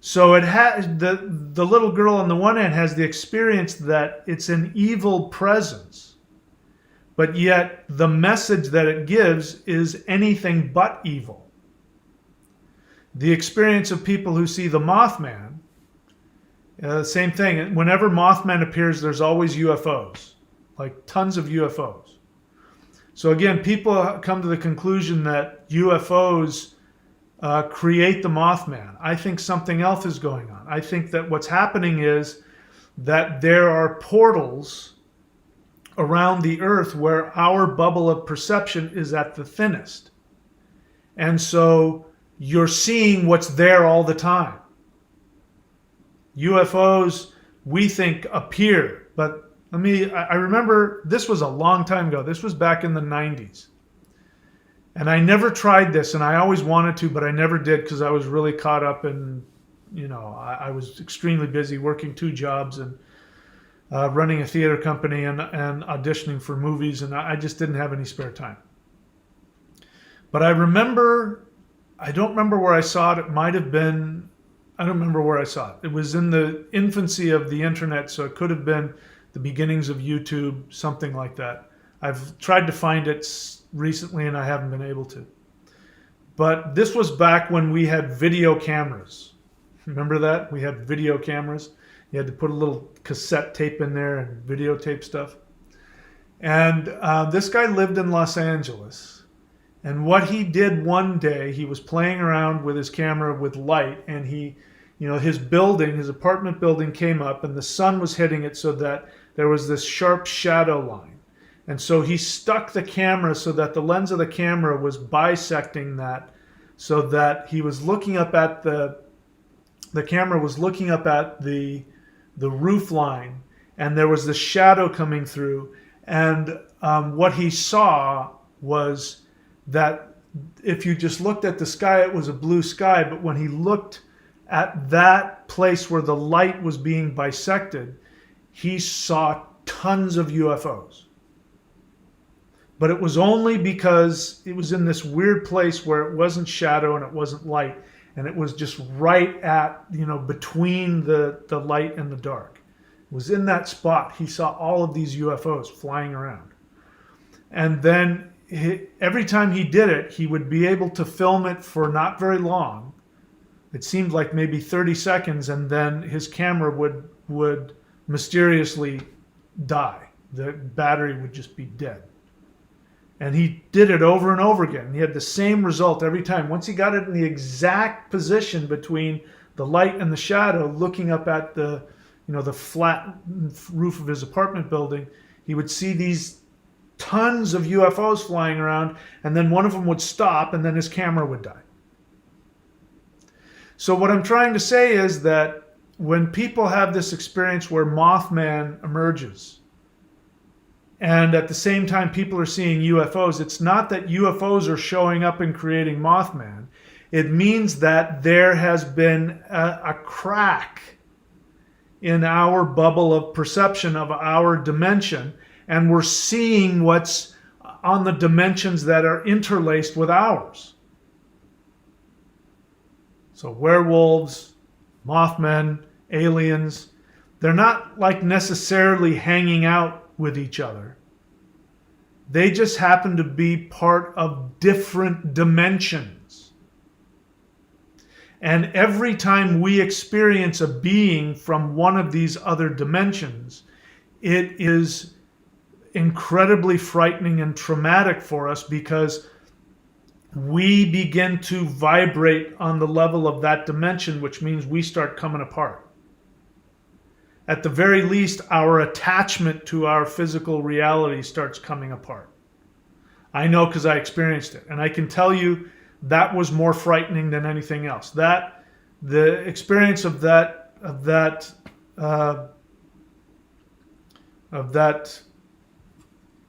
So it has the little girl on the one hand has the experience that it's an evil presence, but yet the message that it gives is anything but evil. The experience of people who see the Mothman, same thing. Whenever Mothman appears, there's always UFOs, like tons of UFOs. So again, people come to the conclusion that UFOs create the Mothman. I think something else is going on. I think that what's happening is that there are portals around the earth where our bubble of perception is at the thinnest. And so you're seeing what's there all the time. UFOs, we think, appear. But I remember this was a long time ago. This was back in the 90s. And I never tried this, and I always wanted to, but I never did because I was really caught up in, I was extremely busy working 2 jobs and running a theater company and auditioning for movies, and I just didn't have any spare time. But I don't remember where I saw it. It might have been, I don't remember where I saw it. It was in the infancy of the internet, so it could have been the beginnings of YouTube, something like that. I've tried to find it recently and I haven't been able to. But this was back when we had video cameras. Remember that? We had video cameras. You had to put a little cassette tape in there and videotape stuff. And this guy lived in Los Angeles. And what he did one day, he was playing around with his camera with light, and his apartment building came up and the sun was hitting it so that there was this sharp shadow line. And so he stuck the camera so that the lens of the camera was bisecting that, so that he was looking up at the camera was looking up at the roof line, and there was the shadow coming through. And what he saw was that if you just looked at the sky, it was a blue sky. But when he looked at that place where the light was being bisected, he saw tons of UFOs. But it was only because it was in this weird place where it wasn't shadow and it wasn't light. And it was just right at, between the light and the dark. It was in that spot. He saw all of these UFOs flying around. And then every time he did it, he would be able to film it for not very long. It seemed like maybe 30 seconds, and then his camera would mysteriously die. The battery would just be dead. And he did it over and over again. He had the same result every time. Once he got it in the exact position between the light and the shadow, looking up at the flat roof of his apartment building, he would see these tons of UFOs flying around, and then one of them would stop, and then his camera would die. So what I'm trying to say is that when people have this experience where Mothman emerges, and at the same time people are seeing UFOs, it's not that UFOs are showing up and creating Mothman. It means that there has been a crack in our bubble of perception of our dimension, and we're seeing what's on the dimensions that are interlaced with ours. So werewolves, Mothmen, aliens, they're not like necessarily hanging out with each other. They just happen to be part of different dimensions. And every time we experience a being from one of these other dimensions, it is incredibly frightening and traumatic for us, because we begin to vibrate on the level of that dimension, which means we start coming apart. at the very least, our attachment to our physical reality starts coming apart. I know because I experienced it. And I can tell you that was more frightening than anything else. The experience of that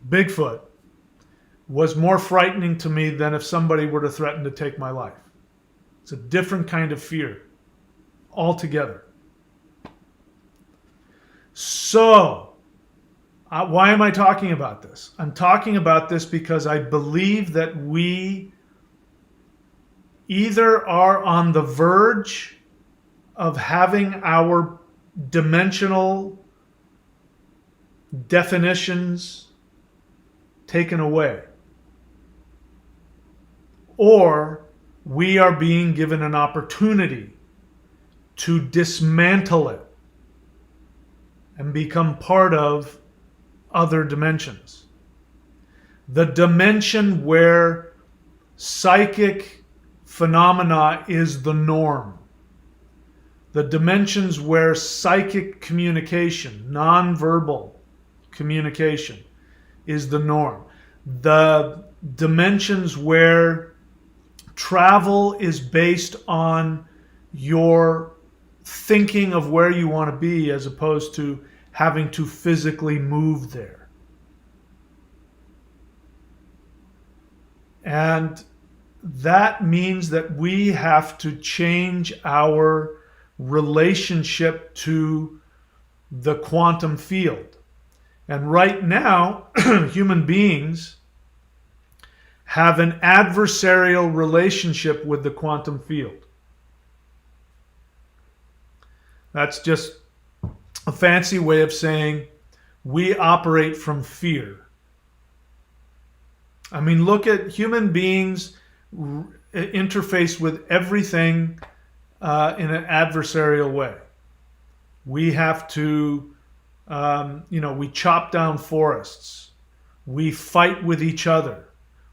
Bigfoot was more frightening to me than if somebody were to threaten to take my life. It's a different kind of fear altogether. So, why am I talking about this? I'm talking about this because I believe that we either are on the verge of having our dimensional definitions taken away, or we are being given an opportunity to dismantle it and become part of other dimensions. The dimension where psychic phenomena is the norm. The dimensions where psychic communication, nonverbal communication, is the norm. The dimensions where travel is based on your thinking of where you want to be as opposed to having to physically move there. And that means that we have to change our relationship to the quantum field. And right now, human beings have an adversarial relationship with the quantum field. That's just a fancy way of saying we operate from fear. I mean, look at human beings interface with everything in an adversarial way. We have to, we chop down forests. We fight with each other.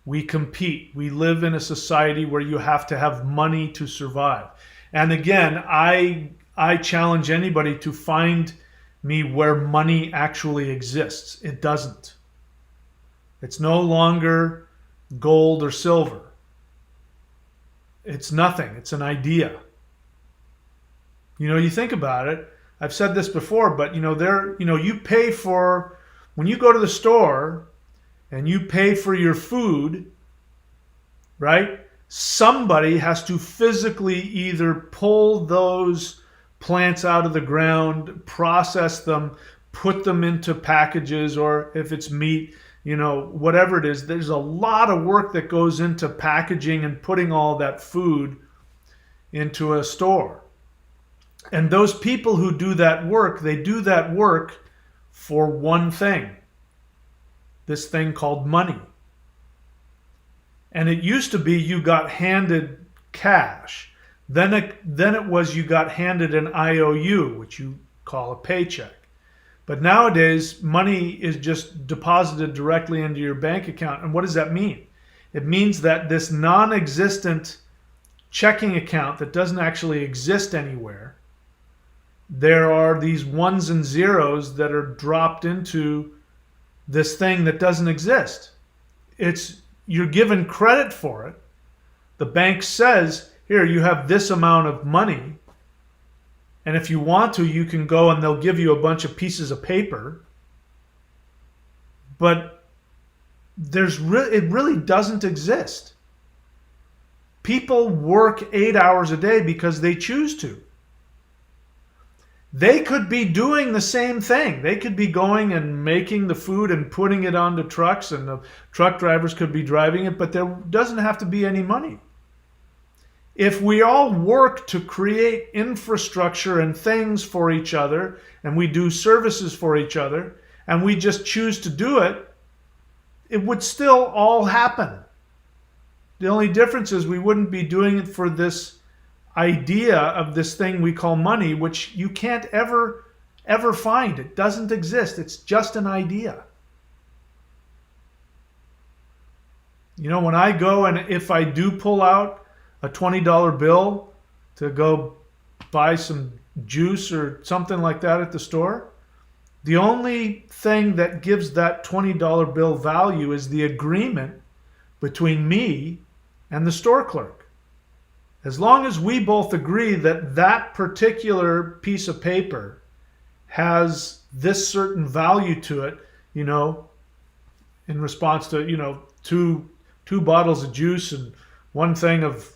We compete. We live in a society where you have to have money to survive. And again, I challenge anybody to find me where money actually exists. It doesn't. It's no longer gold or silver. It's nothing. It's an idea. You think about it. I've said this before, but you pay for, when you go to the store and you pay for your food, right? Somebody has to physically either pull those plants out of the ground, process them, put them into packages, or if it's meat, whatever it is. There's a lot of work that goes into packaging and putting all that food into a store. And those people who do that work, they do that work for one thing. This thing called money. And it used to be you got handed cash. Then it was you got handed an IOU, which you call a paycheck. But nowadays, money is just deposited directly into your bank account. And what does that mean? It means that this non-existent checking account that doesn't actually exist anywhere, there are these ones and zeros that are dropped into this thing that doesn't exist. You're given credit for it. The bank says, here, you have this amount of money, and if you want to, you can go and they'll give you a bunch of pieces of paper. But it really doesn't exist. People work 8 hours a day because they choose to. They could be doing the same thing. They could be going and making the food and putting it onto trucks, and the truck drivers could be driving it, but there doesn't have to be any money. If we all work to create infrastructure and things for each other, and we do services for each other, and we just choose to do it, it would still all happen. The only difference is we wouldn't be doing it for this idea of this thing we call money, which you can't ever find. It doesn't exist. It's just an idea. When I go and if I do pull out a $20 bill to go buy some juice or something like that at the store, the only thing that gives that $20 bill value is the agreement between me and the store clerk. As long as we both agree that that particular piece of paper has this certain value to it, in response to, two bottles of juice and one thing of,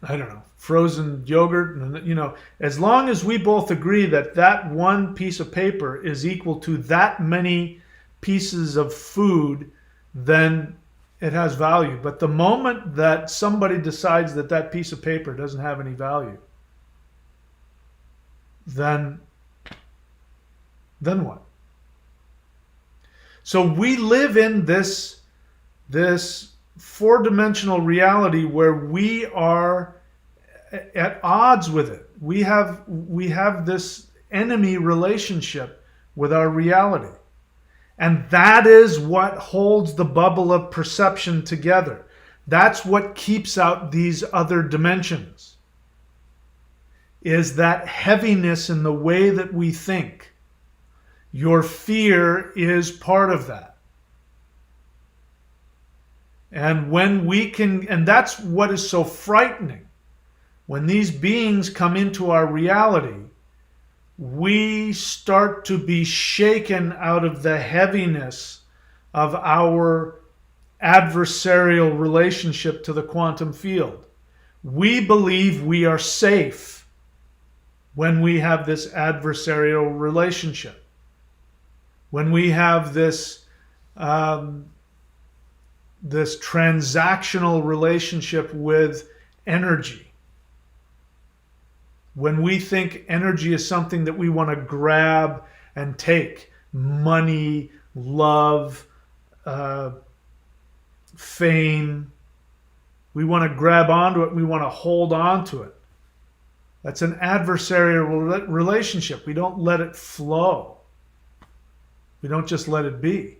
I don't know, frozen yogurt, and as long as we both agree that that one piece of paper is equal to that many pieces of food, then it has value. But the moment that somebody decides that that piece of paper doesn't have any value, then what? So we live in this four-dimensional reality where we are at odds with it. We have this enemy relationship with our reality. And that is what holds the bubble of perception together. That's what keeps out these other dimensions. Is that heaviness in the way that we think. Your fear is part of that. And and that's what is so frightening. When these beings come into our reality, we start to be shaken out of the heaviness of our adversarial relationship to the quantum field. We believe we are safe when we have this adversarial relationship. When we have this transactional relationship with energy. When we think energy is something that we want to grab and take, money, love, fame, we want to grab onto it, we want to hold on to it. That's an adversarial relationship. We don't let it flow. We don't just let it be.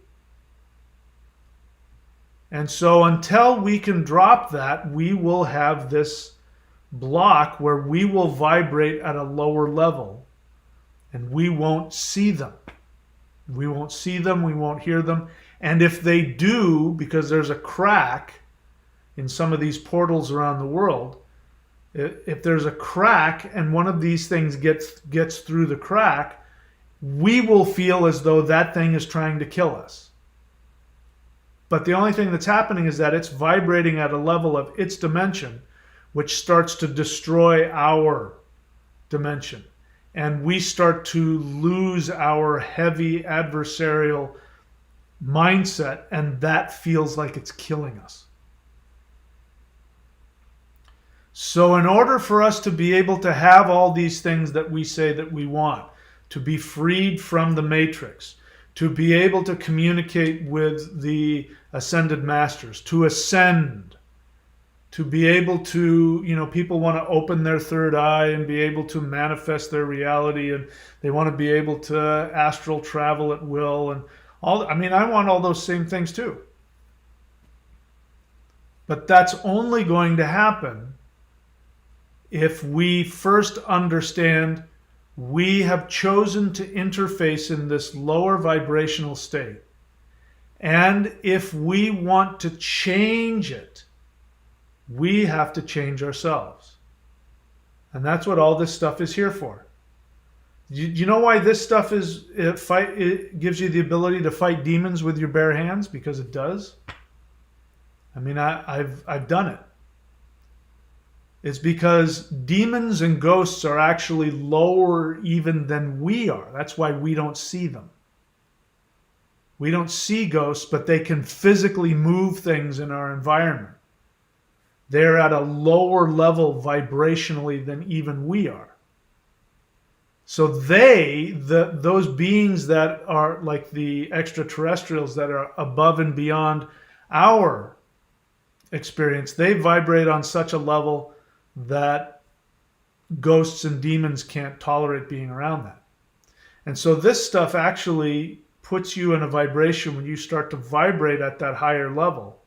And so until we can drop that, we will have this block where we will vibrate at a lower level and we won't see them. We won't see them, we won't hear them. And if they do, because there's a crack in some of these portals around the world, if there's a crack and one of these things gets through the crack, we will feel as though that thing is trying to kill us. But the only thing that's happening is that it's vibrating at a level of its dimension, which starts to destroy our dimension. And we start to lose our heavy adversarial mindset, and that feels like it's killing us. So in order for us to be able to have all these things that we say that we want, to be freed from the matrix, to be able to communicate with the ascended masters, to ascend, to be able to, people want to open their third eye and be able to manifest their reality, and they want to be able to astral travel at will, and I want all those same things too. But that's only going to happen if we first understand we have chosen to interface in this lower vibrational state. And if we want to change it, we have to change ourselves. And that's what all this stuff is here for. You know why this stuff it gives you the ability to fight demons with your bare hands? Because it does. I've done it. It's because demons and ghosts are actually lower even than we are. That's why we don't see them. We don't see ghosts, but they can physically move things in our environment. They're at a lower level vibrationally than even we are. So those beings that are like the extraterrestrials that are above and beyond our experience, they vibrate on such a level that ghosts and demons can't tolerate being around that. And so this stuff actually puts you in a vibration when you start to vibrate at that higher level,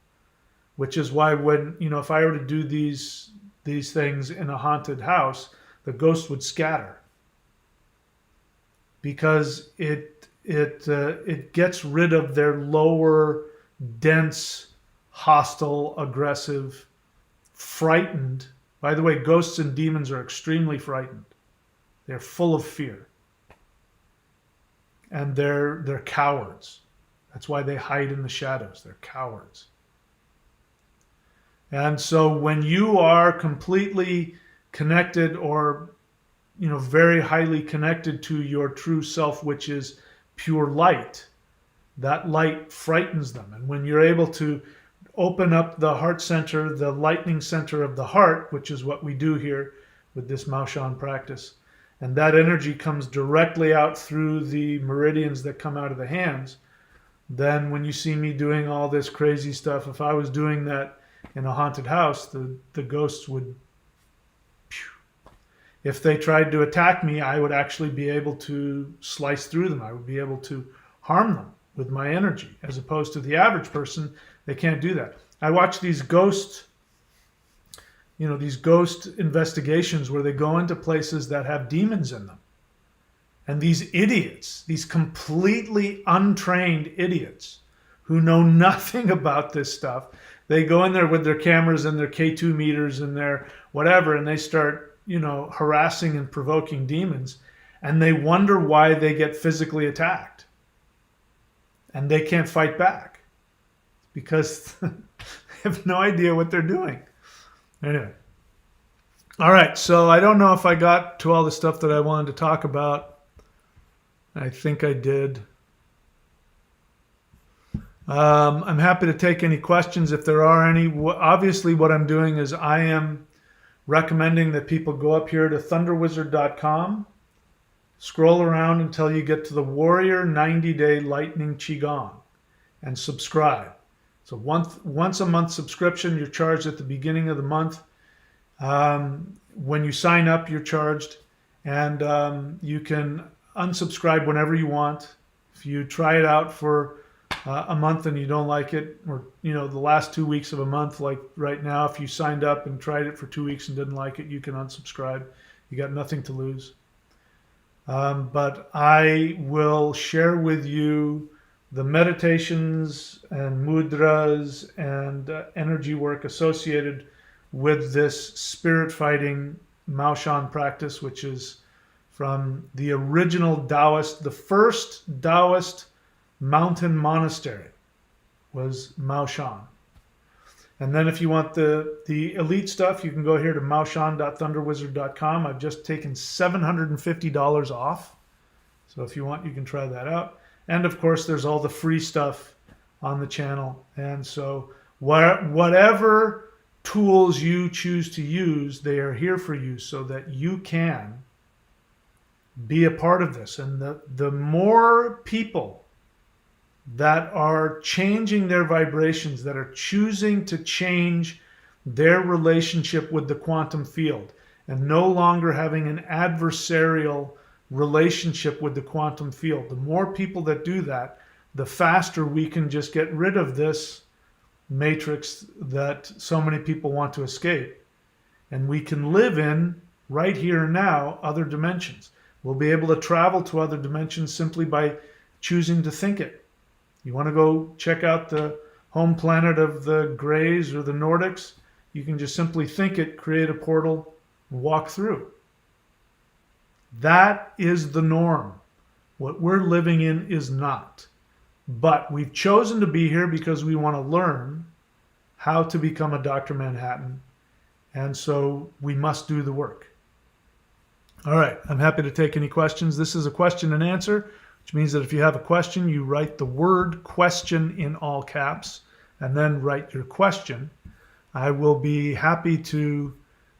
which is why when, if I were to do these things in a haunted house, the ghosts would scatter. because it gets rid of their lower, dense, hostile, aggressive, frightened. By the way, ghosts and demons are extremely frightened. They're full of fear. And they're cowards. That's why they hide in the shadows. They're cowards. And so when you are completely connected, or very highly connected to your true self, which is pure light, that light frightens them. And when you're able to open up the heart center, the lightning center of the heart, which is what we do here with this Maoshan practice, and that energy comes directly out through the meridians that come out of the hands, then when you see me doing all this crazy stuff, if I was doing that in a haunted house, the ghosts would, if they tried to attack me, I would actually be able to slice through them. I would be able to harm them with my energy, as opposed to the average person. They can't do that. I watch these ghost investigations where they go into places that have demons in them. And these idiots, these completely untrained idiots who know nothing about this stuff, they go in there with their cameras and their K2 meters and their whatever, and they start, harassing and provoking demons, and they wonder why they get physically attacked. And they can't fight back because they have no idea what they're doing. Anyway. All right, so I don't know if I got to all the stuff that I wanted to talk about. I think I did. I'm happy to take any questions if there are any. Obviously, what I'm doing is I am recommending that people go up here to thunderwizard.com, scroll around until you get to the Warrior 90-Day Lightning Qigong, and subscribe. So once a month subscription, you're charged at the beginning of the month. When you sign up, you're charged, and you can unsubscribe whenever you want. If you try it out for a month and you don't like it, or the last 2 weeks of a month, like right now, if you signed up and tried it for 2 weeks and didn't like it, you can unsubscribe. You got nothing to lose. But I will share with you the meditations and mudras and energy work associated with this spirit fighting Maoshan practice, which is from the original Taoist. The first Taoist mountain monastery was Maoshan. And then if you want the elite stuff, you can go here to maoshan.thunderwizard.com. I've just taken $750 off. So if you want, you can try that out. And of course, there's all the free stuff on the channel. And so whatever tools you choose to use, they are here for you so that you can be a part of this. And the more people that are changing their vibrations, that are choosing to change their relationship with the quantum field and no longer having an adversarial relationship with the quantum field, the more people that do that, the faster we can just get rid of this matrix that so many people want to escape. And we can live in, right here and now, other dimensions. We'll be able to travel to other dimensions simply by choosing to think it. You want to go check out the home planet of the Greys or the Nordics? You can just simply think it, create a portal, and walk through. That is the norm. What we're living in is not. But we've chosen to be here because we want to learn how to become a Dr. Manhattan. And so we must do the work. All right, I'm happy to take any questions. This is a question and answer, which means that if you have a question, you write the word question in all caps and then write your question. I will be happy to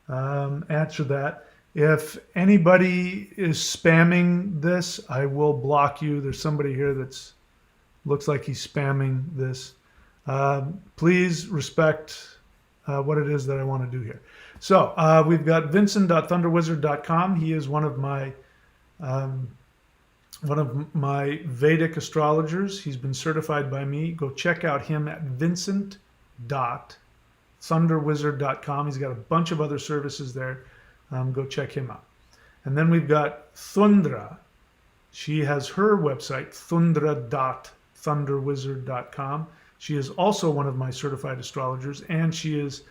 answer that. If anybody is spamming this, I will block you. There's somebody here that's looks like he's spamming this. Please respect what it is that I want to do here. So we've got Vincent.thunderwizard.com. He is one of my Vedic astrologers. He's been certified by me. Go check out him at Vincent.thunderwizard.com. He's got a bunch of other services there. Go check him out. And then we've got Thundra, She has her website, thundra.thunderwizard.com. She is also one of my certified astrologers, and she is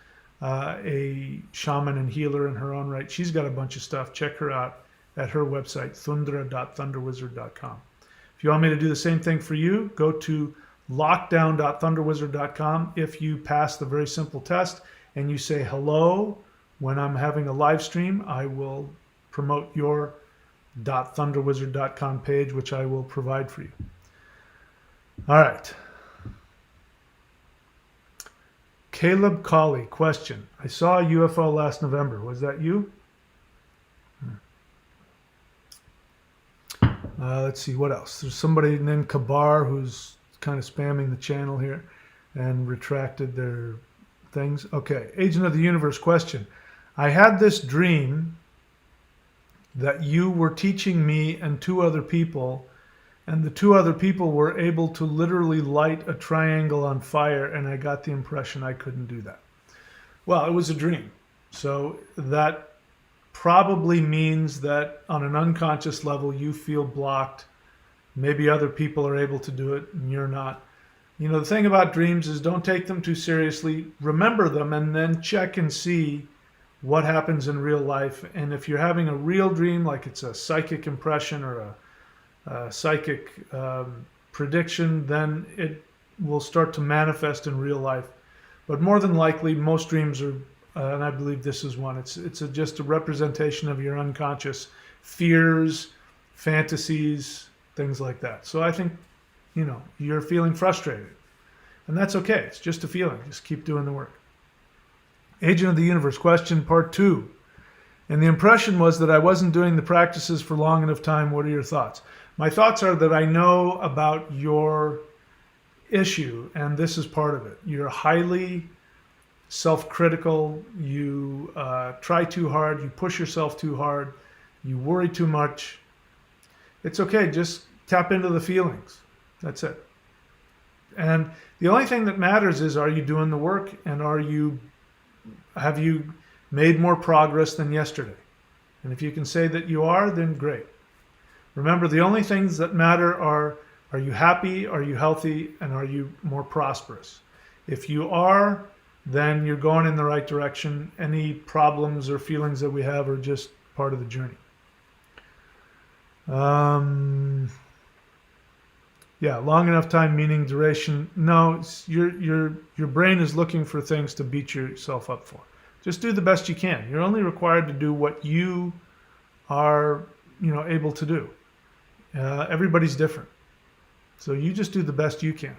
a shaman and healer in her own right. She's got a bunch of stuff. Check her out at her website, thundra.thunderwizard.com. If you want me to do the same thing for you, go to lockdown.thunderwizard.com. If you pass the very simple test and you say hello when I'm having a live stream, I will promote your .thunderwizard.com page, which I will provide for you. All right. Caleb Colley, question. I saw a UFO last November. Was that you? Let's see, what else? There's somebody named Kabar who's kind of spamming the channel here and retracted their things. Okay, Agent of the Universe question. I had this dream that you were teaching me and two other people, and the two other people were able to literally light a triangle on fire, and I got the impression I couldn't do that. Well, it was a dream. So that probably means that on an unconscious level, you feel blocked. Maybe other people are able to do it and you're not. You know, the thing about dreams is don't take them too seriously. Remember them and then check and see what happens in real life. And if you're having a real dream, like it's a psychic impression or a psychic prediction, then it will start to manifest in real life. But more than likely, most dreams are, and I believe this is one, it's just a representation of your unconscious fears, fantasies, things like that. So I think, you know, you're feeling frustrated. And that's okay. It's just a feeling. Just keep doing the work. Agent of the Universe question, part 2. And the impression was that I wasn't doing the practices for long enough time. What are your thoughts? My thoughts are that I know about your issue, and this is part of it. You're highly self-critical. You try too hard. You push yourself too hard. You worry too much. It's okay. Just tap into the feelings. That's it. And the only thing that matters is, are you doing the work, and have you made more progress than yesterday? And if you can say that you are, then great. Remember, the only things that matter are you happy, are you healthy, and are you more prosperous? If you are, then you're going in the right direction. Any problems or feelings that we have are just part of the journey. Yeah, long enough time meaning duration. No, your brain is looking for things to beat yourself up for. Just do the best you can. You're only required to do what you are, able to do. Everybody's different. So you just do the best you can.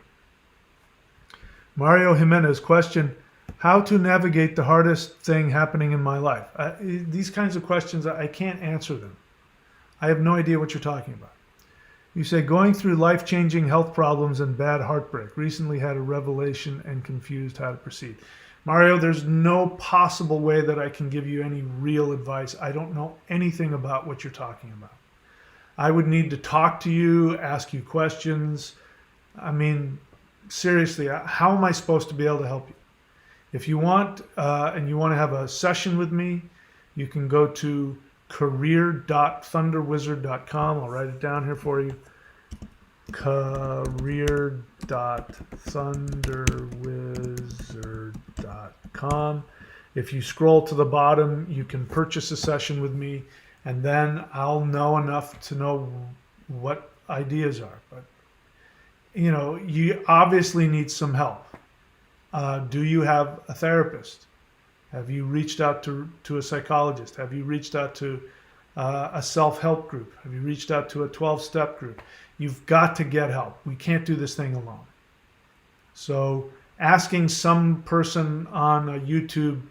Mario Jimenez question, how to navigate the hardest thing happening in my life? These kinds of questions, I can't answer them. I have no idea what you're talking about. You say, going through life-changing health problems and bad heartbreak. Recently had a revelation and confused how to proceed. Mario, there's no possible way that I can give you any real advice. I don't know anything about what you're talking about. I would need to talk to you, ask you questions. I mean, seriously, how am I supposed to be able to help you? If you want, and you want to have a session with me, you can go to career.thunderwizard.com. I'll write it down here for you. career.thunderwizard.com. If you scroll to the bottom, you can purchase a session with me, and then I'll know enough to know what ideas are. But, you obviously need some help. Do you have a therapist? Have you reached out to a psychologist? Have you reached out to a self-help group? Have you reached out to a 12-step group? You've got to get help. We can't do this thing alone. So asking some person on a YouTube,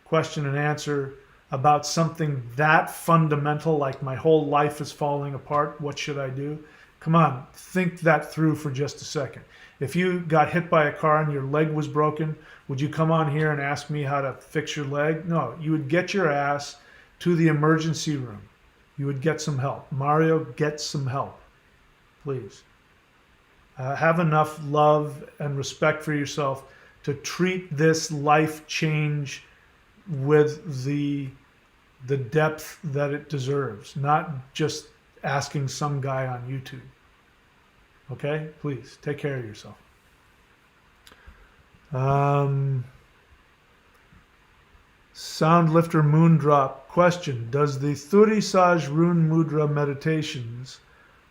question and answer about something that fundamental, like my whole life is falling apart, what should I do? Come on, think that through for just a second. If you got hit by a car and your leg was broken, would you come on here and ask me how to fix your leg? No, you would get your ass to the emergency room. You would get some help. Mario, get some help, please. Have enough love and respect for yourself to treat this life change with the depth that it deserves, not just asking some guy on YouTube. Okay? Please, take care of yourself. Soundlifter Moondrop question: does the Thuri Saj Rune Mudra meditations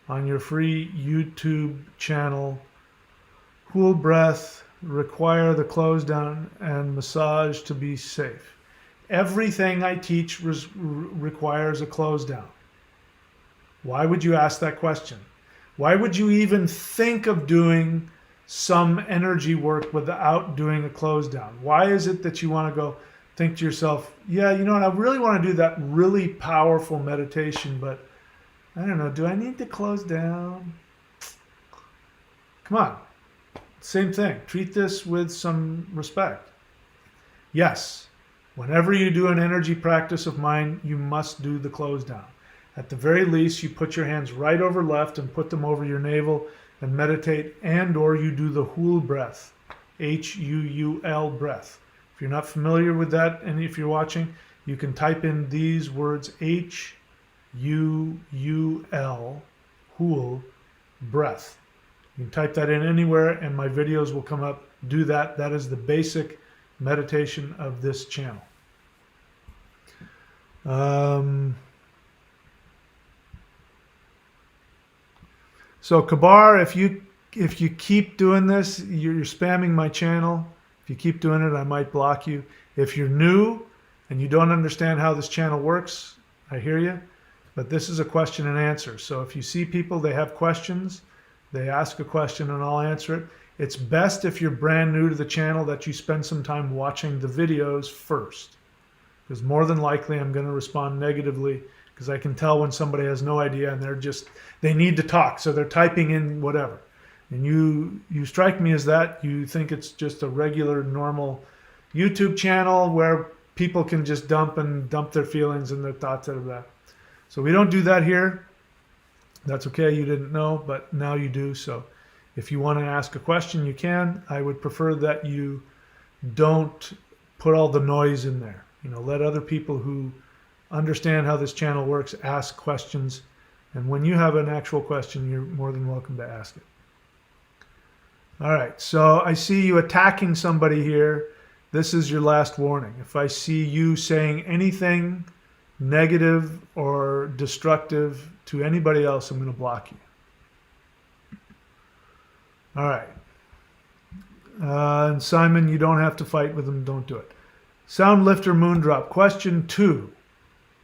on your free YouTube channel, Cool Breath, require the close down and massage to be safe? Everything I teach requires a close down. Why would you ask that question? Why would you even think of doing some energy work without doing a close down? Why is it that you want to go think to yourself, yeah, you know what, I really want to do that really powerful meditation, but I don't know, do I need to close down? Come on. Same thing. Treat this with some respect. Yes, whenever you do an energy practice of mine, you must do the close down. At the very least, you put your hands right over left and put them over your navel and meditate, and or you do the Huul breath, H-U-U-L breath. If you're not familiar with that, and if you're watching, you can type in these words, H-U-U-L, Huul breath. You can type that in anywhere and my videos will come up. Do that. That is the basic meditation of this channel. So Kabar, if you keep doing this, you're spamming my channel. If you keep doing it, I might block you. If you're new and you don't understand how this channel works, I hear you. But this is a question and answer. So if you see people, they have questions, they ask a question and I'll answer it. It's best if you're brand new to the channel that you spend some time watching the videos first. Because more than likely I'm going to respond negatively because I can tell when somebody has no idea and they need to talk. So they're typing in whatever. And you strike me as that. You think it's just a regular, normal YouTube channel where people can just dump their feelings and their thoughts out of that. So we don't do that here. That's okay. You didn't know, but now you do. So if you want to ask a question, you can. I would prefer that you don't put all the noise in there. You know, let other people who understand how this channel works ask questions. And when you have an actual question, you're more than welcome to ask it. All right, so I see you attacking somebody here. This is your last warning. If I see you saying anything negative or destructive to anybody else, I'm going to block you. All right. And Simon, you don't have to fight with them. Don't do it. Soundlifter Moondrop. Question 2.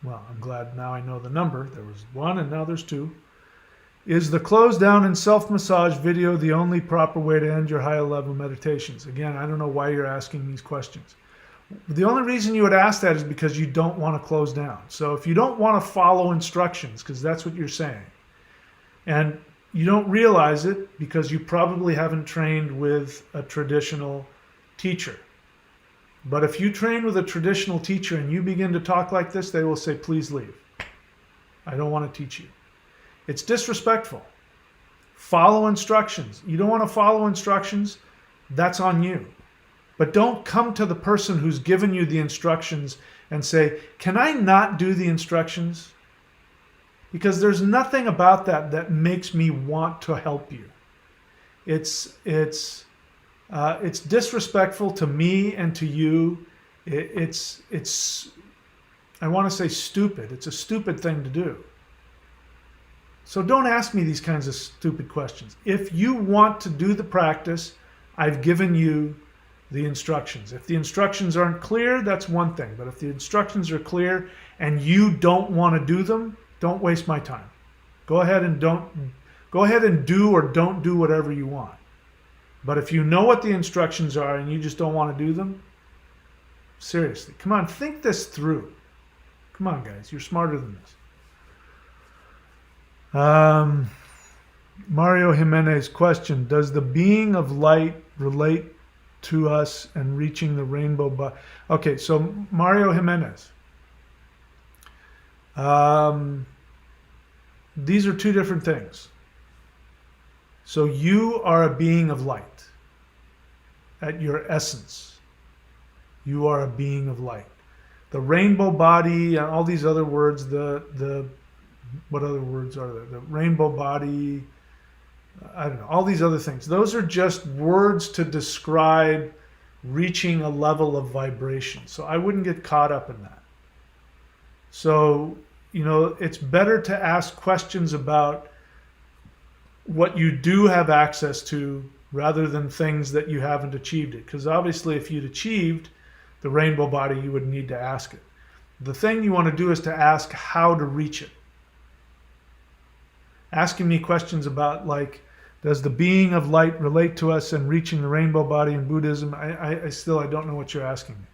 Well, I'm glad now I know the number. There was 1 and now there's 2. Is the close down and self-massage video the only proper way to end your higher level meditations? Again, I don't know why you're asking these questions. The only reason you would ask that is because you don't want to close down. So if you don't want to follow instructions, because that's what you're saying, and you don't realize it because you probably haven't trained with a traditional teacher. But if you train with a traditional teacher and you begin to talk like this, they will say, please leave. I don't want to teach you. It's disrespectful. Follow instructions. You don't want to follow instructions, that's on you. But don't come to the person who's given you the instructions and say, can I not do the instructions? Because there's nothing about that that makes me want to help you. It's disrespectful to me and to you. It's I want to say stupid. It's a stupid thing to do. So don't ask me these kinds of stupid questions. If you want to do the practice, I've given you the instructions. If the instructions aren't clear, that's one thing. But if the instructions are clear and you don't want to do them, don't waste my time. Go ahead and do or don't do whatever you want. But if you know what the instructions are and you just don't want to do them, seriously, come on, think this through. Come on, guys, you're smarter than this. Mario Jimenez question: does the being of light relate to us and reaching the rainbow? Okay, so Mario Jimenez, these are two different things. So you are a being of light. At your essence, you are a being of light. The rainbow body and all these other words, the what other words are there? The rainbow body, I don't know, all these other things. Those are just words to describe reaching a level of vibration. So I wouldn't get caught up in that. So, it's better to ask questions about what you do have access to rather than things that you haven't achieved it. Because obviously, if you'd achieved the rainbow body, you would need to ask it. The thing you want to do is to ask how to reach it. Asking me questions about, like, does the being of light relate to us and reaching the rainbow body in Buddhism? I don't know what you're asking me.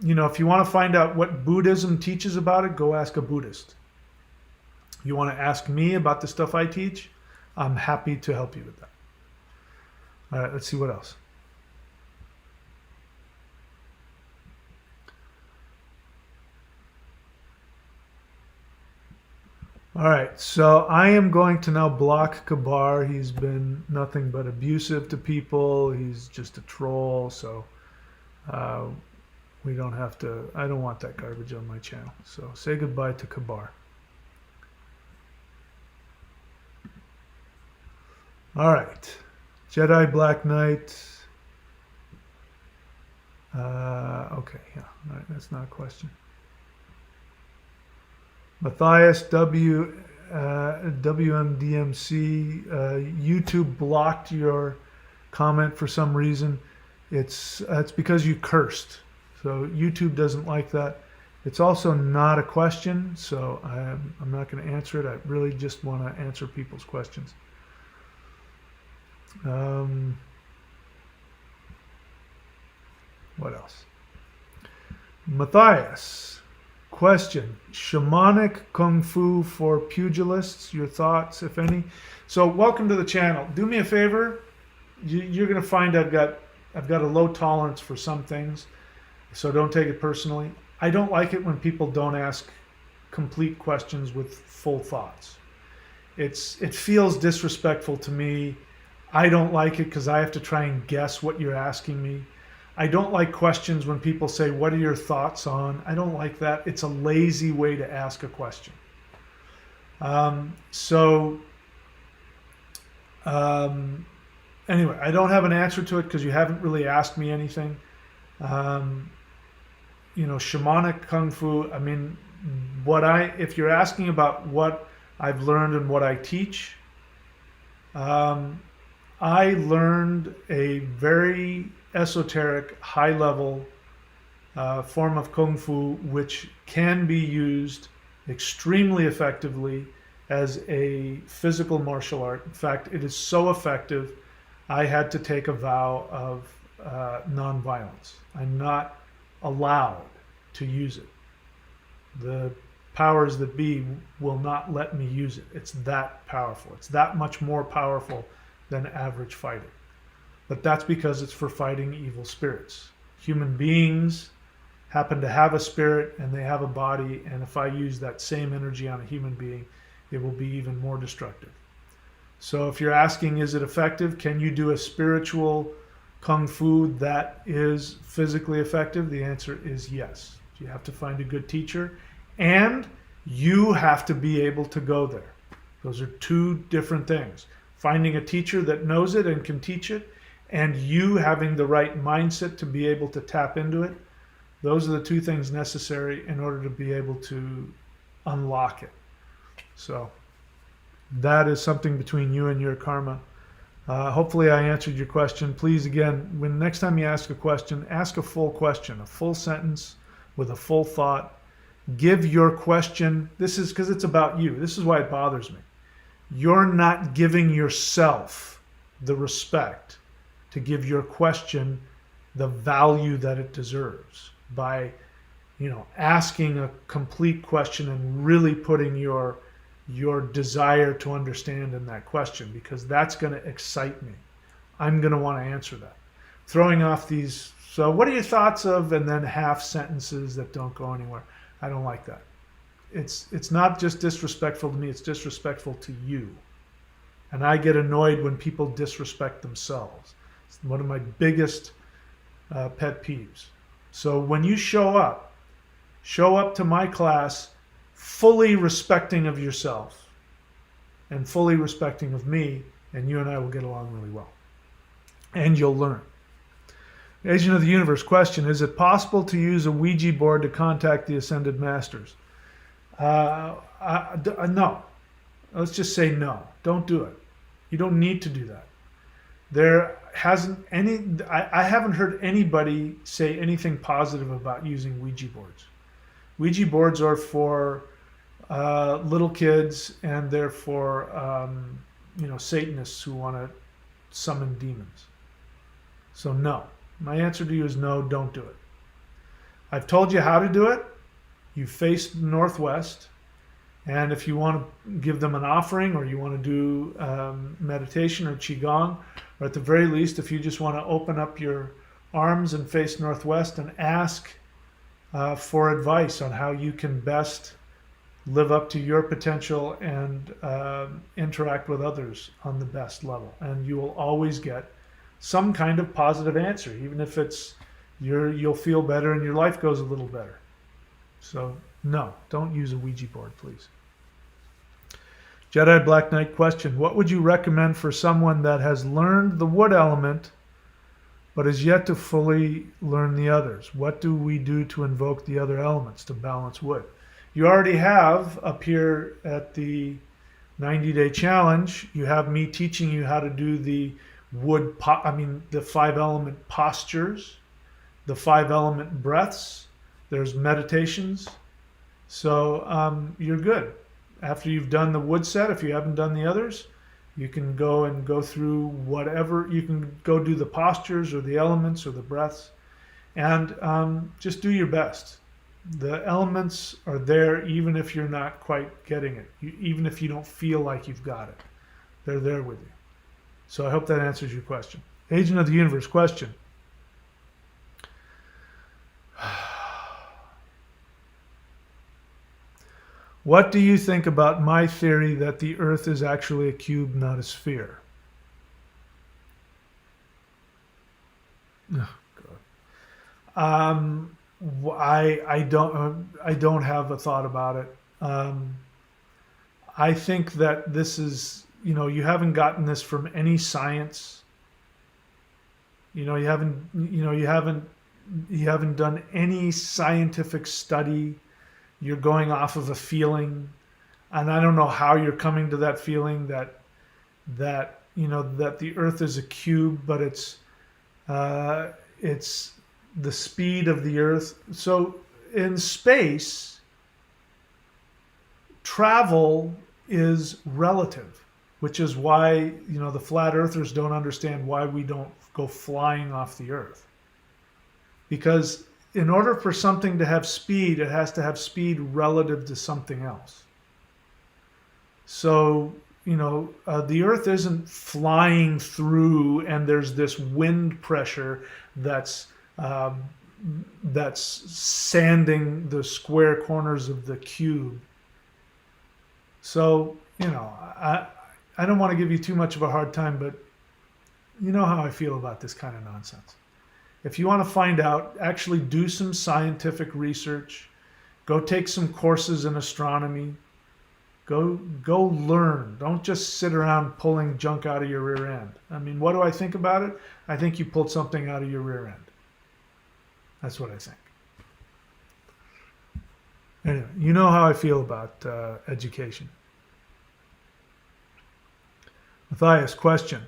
If you want to find out what Buddhism teaches about it, go ask a Buddhist. You want to ask me about the stuff I teach? I'm happy to help you with that. All right, let's see what else. All right, so I am going to now block Kabar. He's been nothing but abusive to people. He's just a troll, so we don't have to, I don't want that garbage on my channel. So say goodbye to Kabar. All right, Jedi Black Knight. Okay, yeah, all right, that's not a question. Matthias WMDMC, YouTube blocked your comment for some reason. It's because you cursed. So YouTube doesn't like that. It's also not a question, so I'm not going to answer it. I really just want to answer people's questions. What else? Matthias. Question, Shamanic Kung Fu for pugilists, your thoughts, if any? So welcome to the channel. Do me a favor. You're going to find I've got a low tolerance for some things, so don't take it personally. I don't like it when people don't ask complete questions with full thoughts. It feels disrespectful to me. I don't like it because I have to try and guess what you're asking me. I don't like questions when people say, what are your thoughts on? I don't like that. It's a lazy way to ask a question. Anyway, I don't have an answer to it because you haven't really asked me anything. Shamanic Kung Fu, I mean, if you're asking about what I've learned and what I teach, I learned a very esoteric, high-level form of Kung Fu, which can be used extremely effectively as a physical martial art. In fact, it is so effective, I had to take a vow of nonviolence. I'm not allowed to use it. The powers that be will not let me use it. It's that powerful. It's that much more powerful than average fighting. But that's because it's for fighting evil spirits. Human beings happen to have a spirit and they have a body, and if I use that same energy on a human being, it will be even more destructive. So if you're asking, is it effective? Can you do a spiritual Kung Fu that is physically effective? The answer is yes. You have to find a good teacher, and you have to be able to go there. Those are two different things. Finding a teacher that knows it and can teach it, and you having the right mindset to be able to tap into it. Those are the two things necessary in order to be able to unlock it. So that is something between you and your karma. Hopefully I answered your question. Please, again, when next time you ask a question, ask a full question, a full sentence with a full thought. Give your question. This is because it's about you. This is why it bothers me. You're not giving yourself the respect to give your question the value that it deserves by, asking a complete question and really putting your desire to understand in that question, because that's going to excite me. I'm going to want to answer that. Throwing off these, so what are your thoughts of, and then half sentences that don't go anywhere. I don't like that. It's not just disrespectful to me, it's disrespectful to you. And I get annoyed when people disrespect themselves. It's one of my biggest pet peeves. So when you show up to my class fully respecting of yourself and fully respecting of me, and you and I will get along really well. And you'll learn. Agent of the Universe question: is it possible to use a Ouija board to contact the Ascended Masters? No. Let's just say no. Don't do it. You don't need to do that. I haven't heard anybody say anything positive about using Ouija boards. Ouija boards are for little kids, and they're for Satanists who want to summon demons. So no. My answer to you is no, don't do it. I've told you how to do it. You face northwest, and if you want to give them an offering, or you want to do meditation or qigong, or at the very least, if you just want to open up your arms and face northwest and ask for advice on how you can best live up to your potential and interact with others on the best level, and you will always get some kind of positive answer, even if it's you'll feel better and your life goes a little better. So no, don't use a Ouija board, please. Jedi Black Knight question: what would you recommend for someone that has learned the wood element but is yet to fully learn the others? What do we do to invoke the other elements to balance wood? You already have up here at the 90-day challenge, you have me teaching you how to do the the 5-element postures, the 5-element breaths. There's meditations. So you're good. After you've done the wood set, if you haven't done the others, you can go through whatever. You can go do the postures or the elements or the breaths, and just do your best. The elements are there even if you're not quite getting it, even if you don't feel like you've got it. They're there with you. So I hope that answers your question. Agent of the Universe question: what do you think about my theory that the Earth is actually a cube, not a sphere? Oh, God. I don't have a thought about it. I think that this is, you haven't gotten this from any science. You haven't done any scientific study. You're going off of a feeling, and I don't know how you're coming to that feeling that the Earth is a cube, but it's the speed of the Earth. So in space, travel is relative, which is why the flat earthers don't understand why we don't go flying off the Earth, because in order for something to have speed, it has to have speed relative to something else. So, the Earth isn't flying through and there's this wind pressure that's sanding the square corners of the cube. So, I don't want to give you too much of a hard time, but you know how I feel about this kind of nonsense. If you want to find out, actually do some scientific research. Go take some courses in astronomy. Go learn. Don't just sit around pulling junk out of your rear end. I mean, what do I think about it? I think you pulled something out of your rear end. That's what I think. Anyway, you know how I feel about education. Matthias, question.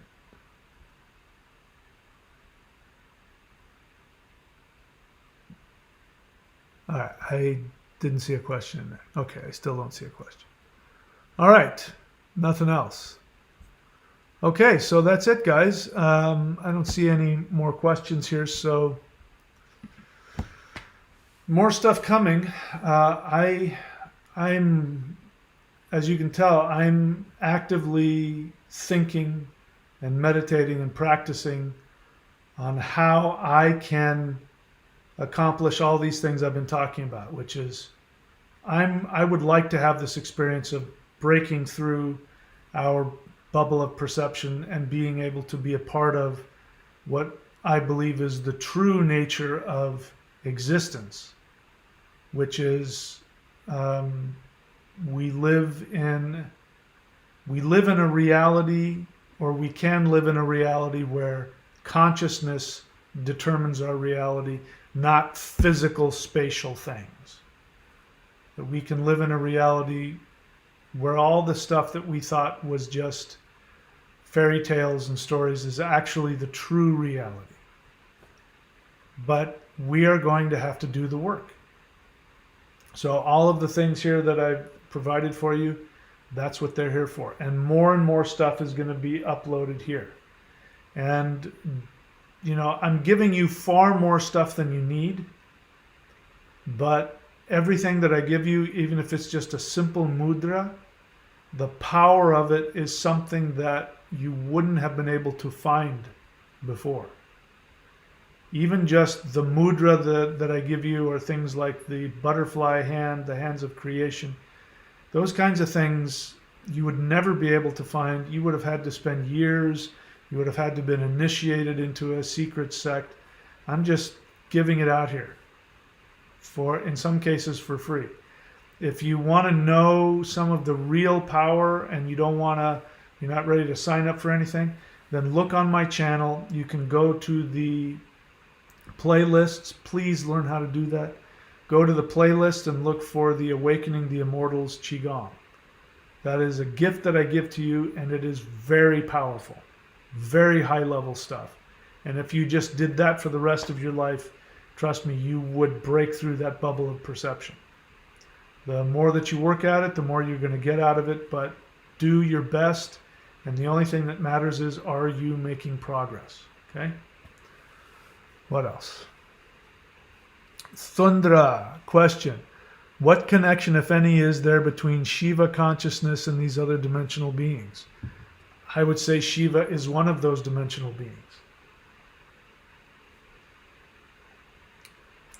All right, I didn't see a question in there. Okay, I still don't see a question. All right, nothing else. Okay, so that's it, guys. I don't see any more questions here, so more stuff coming. I'm, as you can tell, I'm actively thinking and meditating and practicing on how I can accomplish all these things I've been talking about, which is I would like to have this experience of breaking through our bubble of perception and being able to be a part of what I believe is the true nature of existence, which is we live in a reality, or we can live in a reality where consciousness determines our reality, not physical spatial things. That we can live in a reality where all the stuff that we thought was just fairy tales and stories is actually the true reality. But we are going to have to do the work. So all of the things here that I've provided for you, that's what they're here for. And more stuff is going to be uploaded here. And, I'm giving you far more stuff than you need. But everything that I give you, even if it's just a simple mudra, the power of it is something that you wouldn't have been able to find before. Even just the mudra that I give you, or things like the butterfly hand, the hands of creation, those kinds of things you would never be able to find. You would have had to spend years. You would have had to have been initiated into a secret sect. I'm just giving it out here, in some cases for free. If you want to know some of the real power and you're not ready to sign up for anything, then look on my channel. You can go to the playlists. Please learn how to do that. Go to the playlist and look for the Awakening the Immortals Qigong. That is a gift that I give to you, and it is very powerful, very high level stuff. And if you just did that for the rest of your life, trust me, you would break through that bubble of perception. The more that you work at it, the more you're going to get out of it, but do your best. And the only thing that matters is, are you making progress? Okay? What else? Thundra, question. What connection, if any, is there between Shiva consciousness and these other dimensional beings? I would say Shiva is one of those dimensional beings.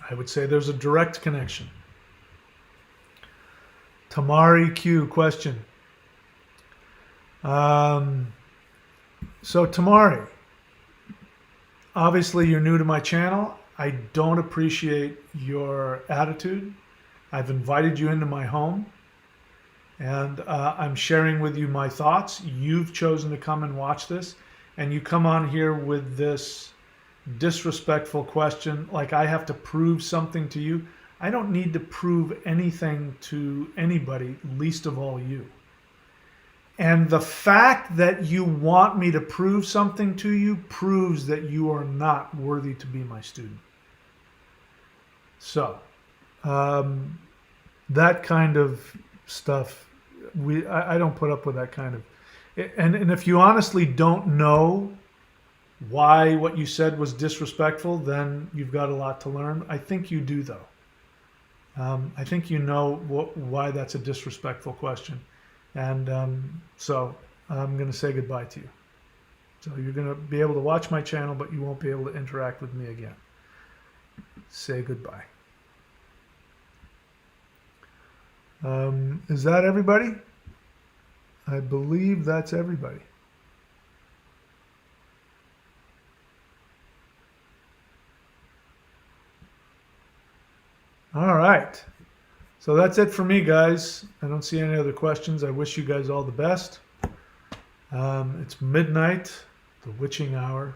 I would say there's a direct connection. Tamari Q, question. So Tamari, obviously you're new to my channel. I don't appreciate your attitude. I've invited you into my home, and I'm sharing with you my thoughts. You've chosen to come and watch this, and you come on here with this disrespectful question, like I have to prove something to you. I don't need to prove anything to anybody, least of all you. And the fact that you want me to prove something to you proves that you are not worthy to be my student. So, that kind of stuff, I don't put up with that kind of... And if you honestly don't know why what you said was disrespectful, then you've got a lot to learn. I think you do, though. I think you know why that's a disrespectful question. And so I'm going to say goodbye to you. So you're going to be able to watch my channel, but you won't be able to interact with me again. Say goodbye. Is that everybody? I believe that's everybody. All right. So that's it for me, guys. I don't see any other questions. I wish you guys all the best. It's midnight, the witching hour.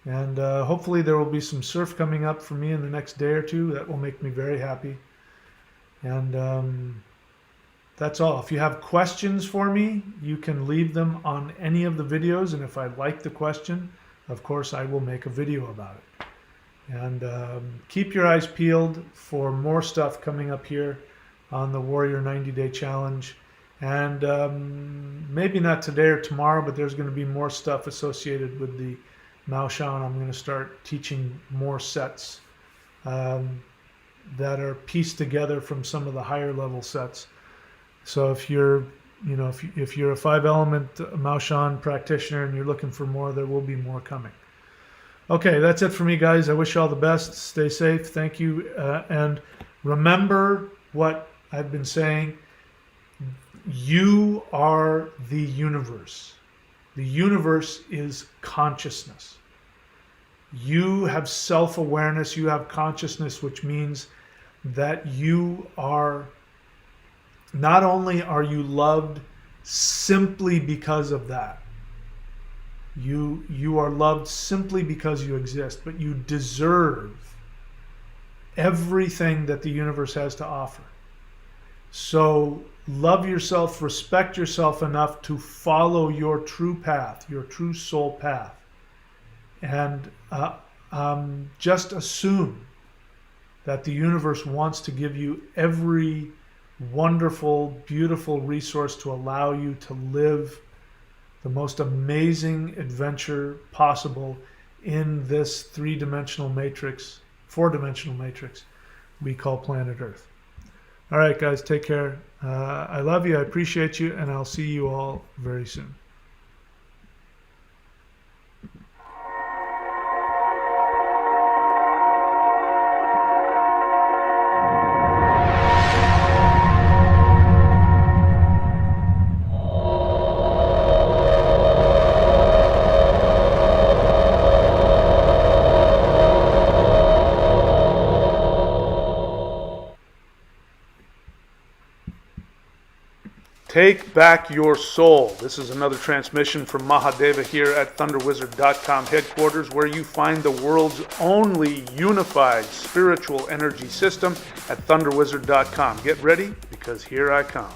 And hopefully there will be some surf coming up for me in the next day or two. That will make me very happy. And that's all. If you have questions for me, you can leave them on any of the videos. And if I like the question, of course, I will make a video about it. And keep your eyes peeled for more stuff coming up here on the Warrior 90-Day Challenge. And maybe not today or tomorrow, but there's going to be more stuff associated with the Maoshan. I'm going to start teaching more sets that are pieced together from some of the higher level sets. So if you're, if you're a 5-element Maoshan practitioner and you're looking for more, there will be more coming. Okay, that's it for me, guys. I wish you all the best. Stay safe. Thank you. And remember what I've been saying. You are the universe. The universe is consciousness. You have self-awareness. You have consciousness, which means that you are not only are you loved simply because of that, you are loved simply because you exist, but you deserve everything that the universe has to offer. So love yourself, respect yourself enough to follow your true path, your true soul path. And just assume that the universe wants to give you every wonderful, beautiful resource to allow you to live the most amazing adventure possible in this 3-dimensional matrix, 4-dimensional matrix we call planet Earth. All right, guys, take care. I love you. I appreciate you, and I'll see you all very soon. Take back your soul. This is another transmission from Mahadeva here at ThunderWizard.com headquarters, where you find the world's only unified spiritual energy system at ThunderWizard.com. Get ready, because here I come.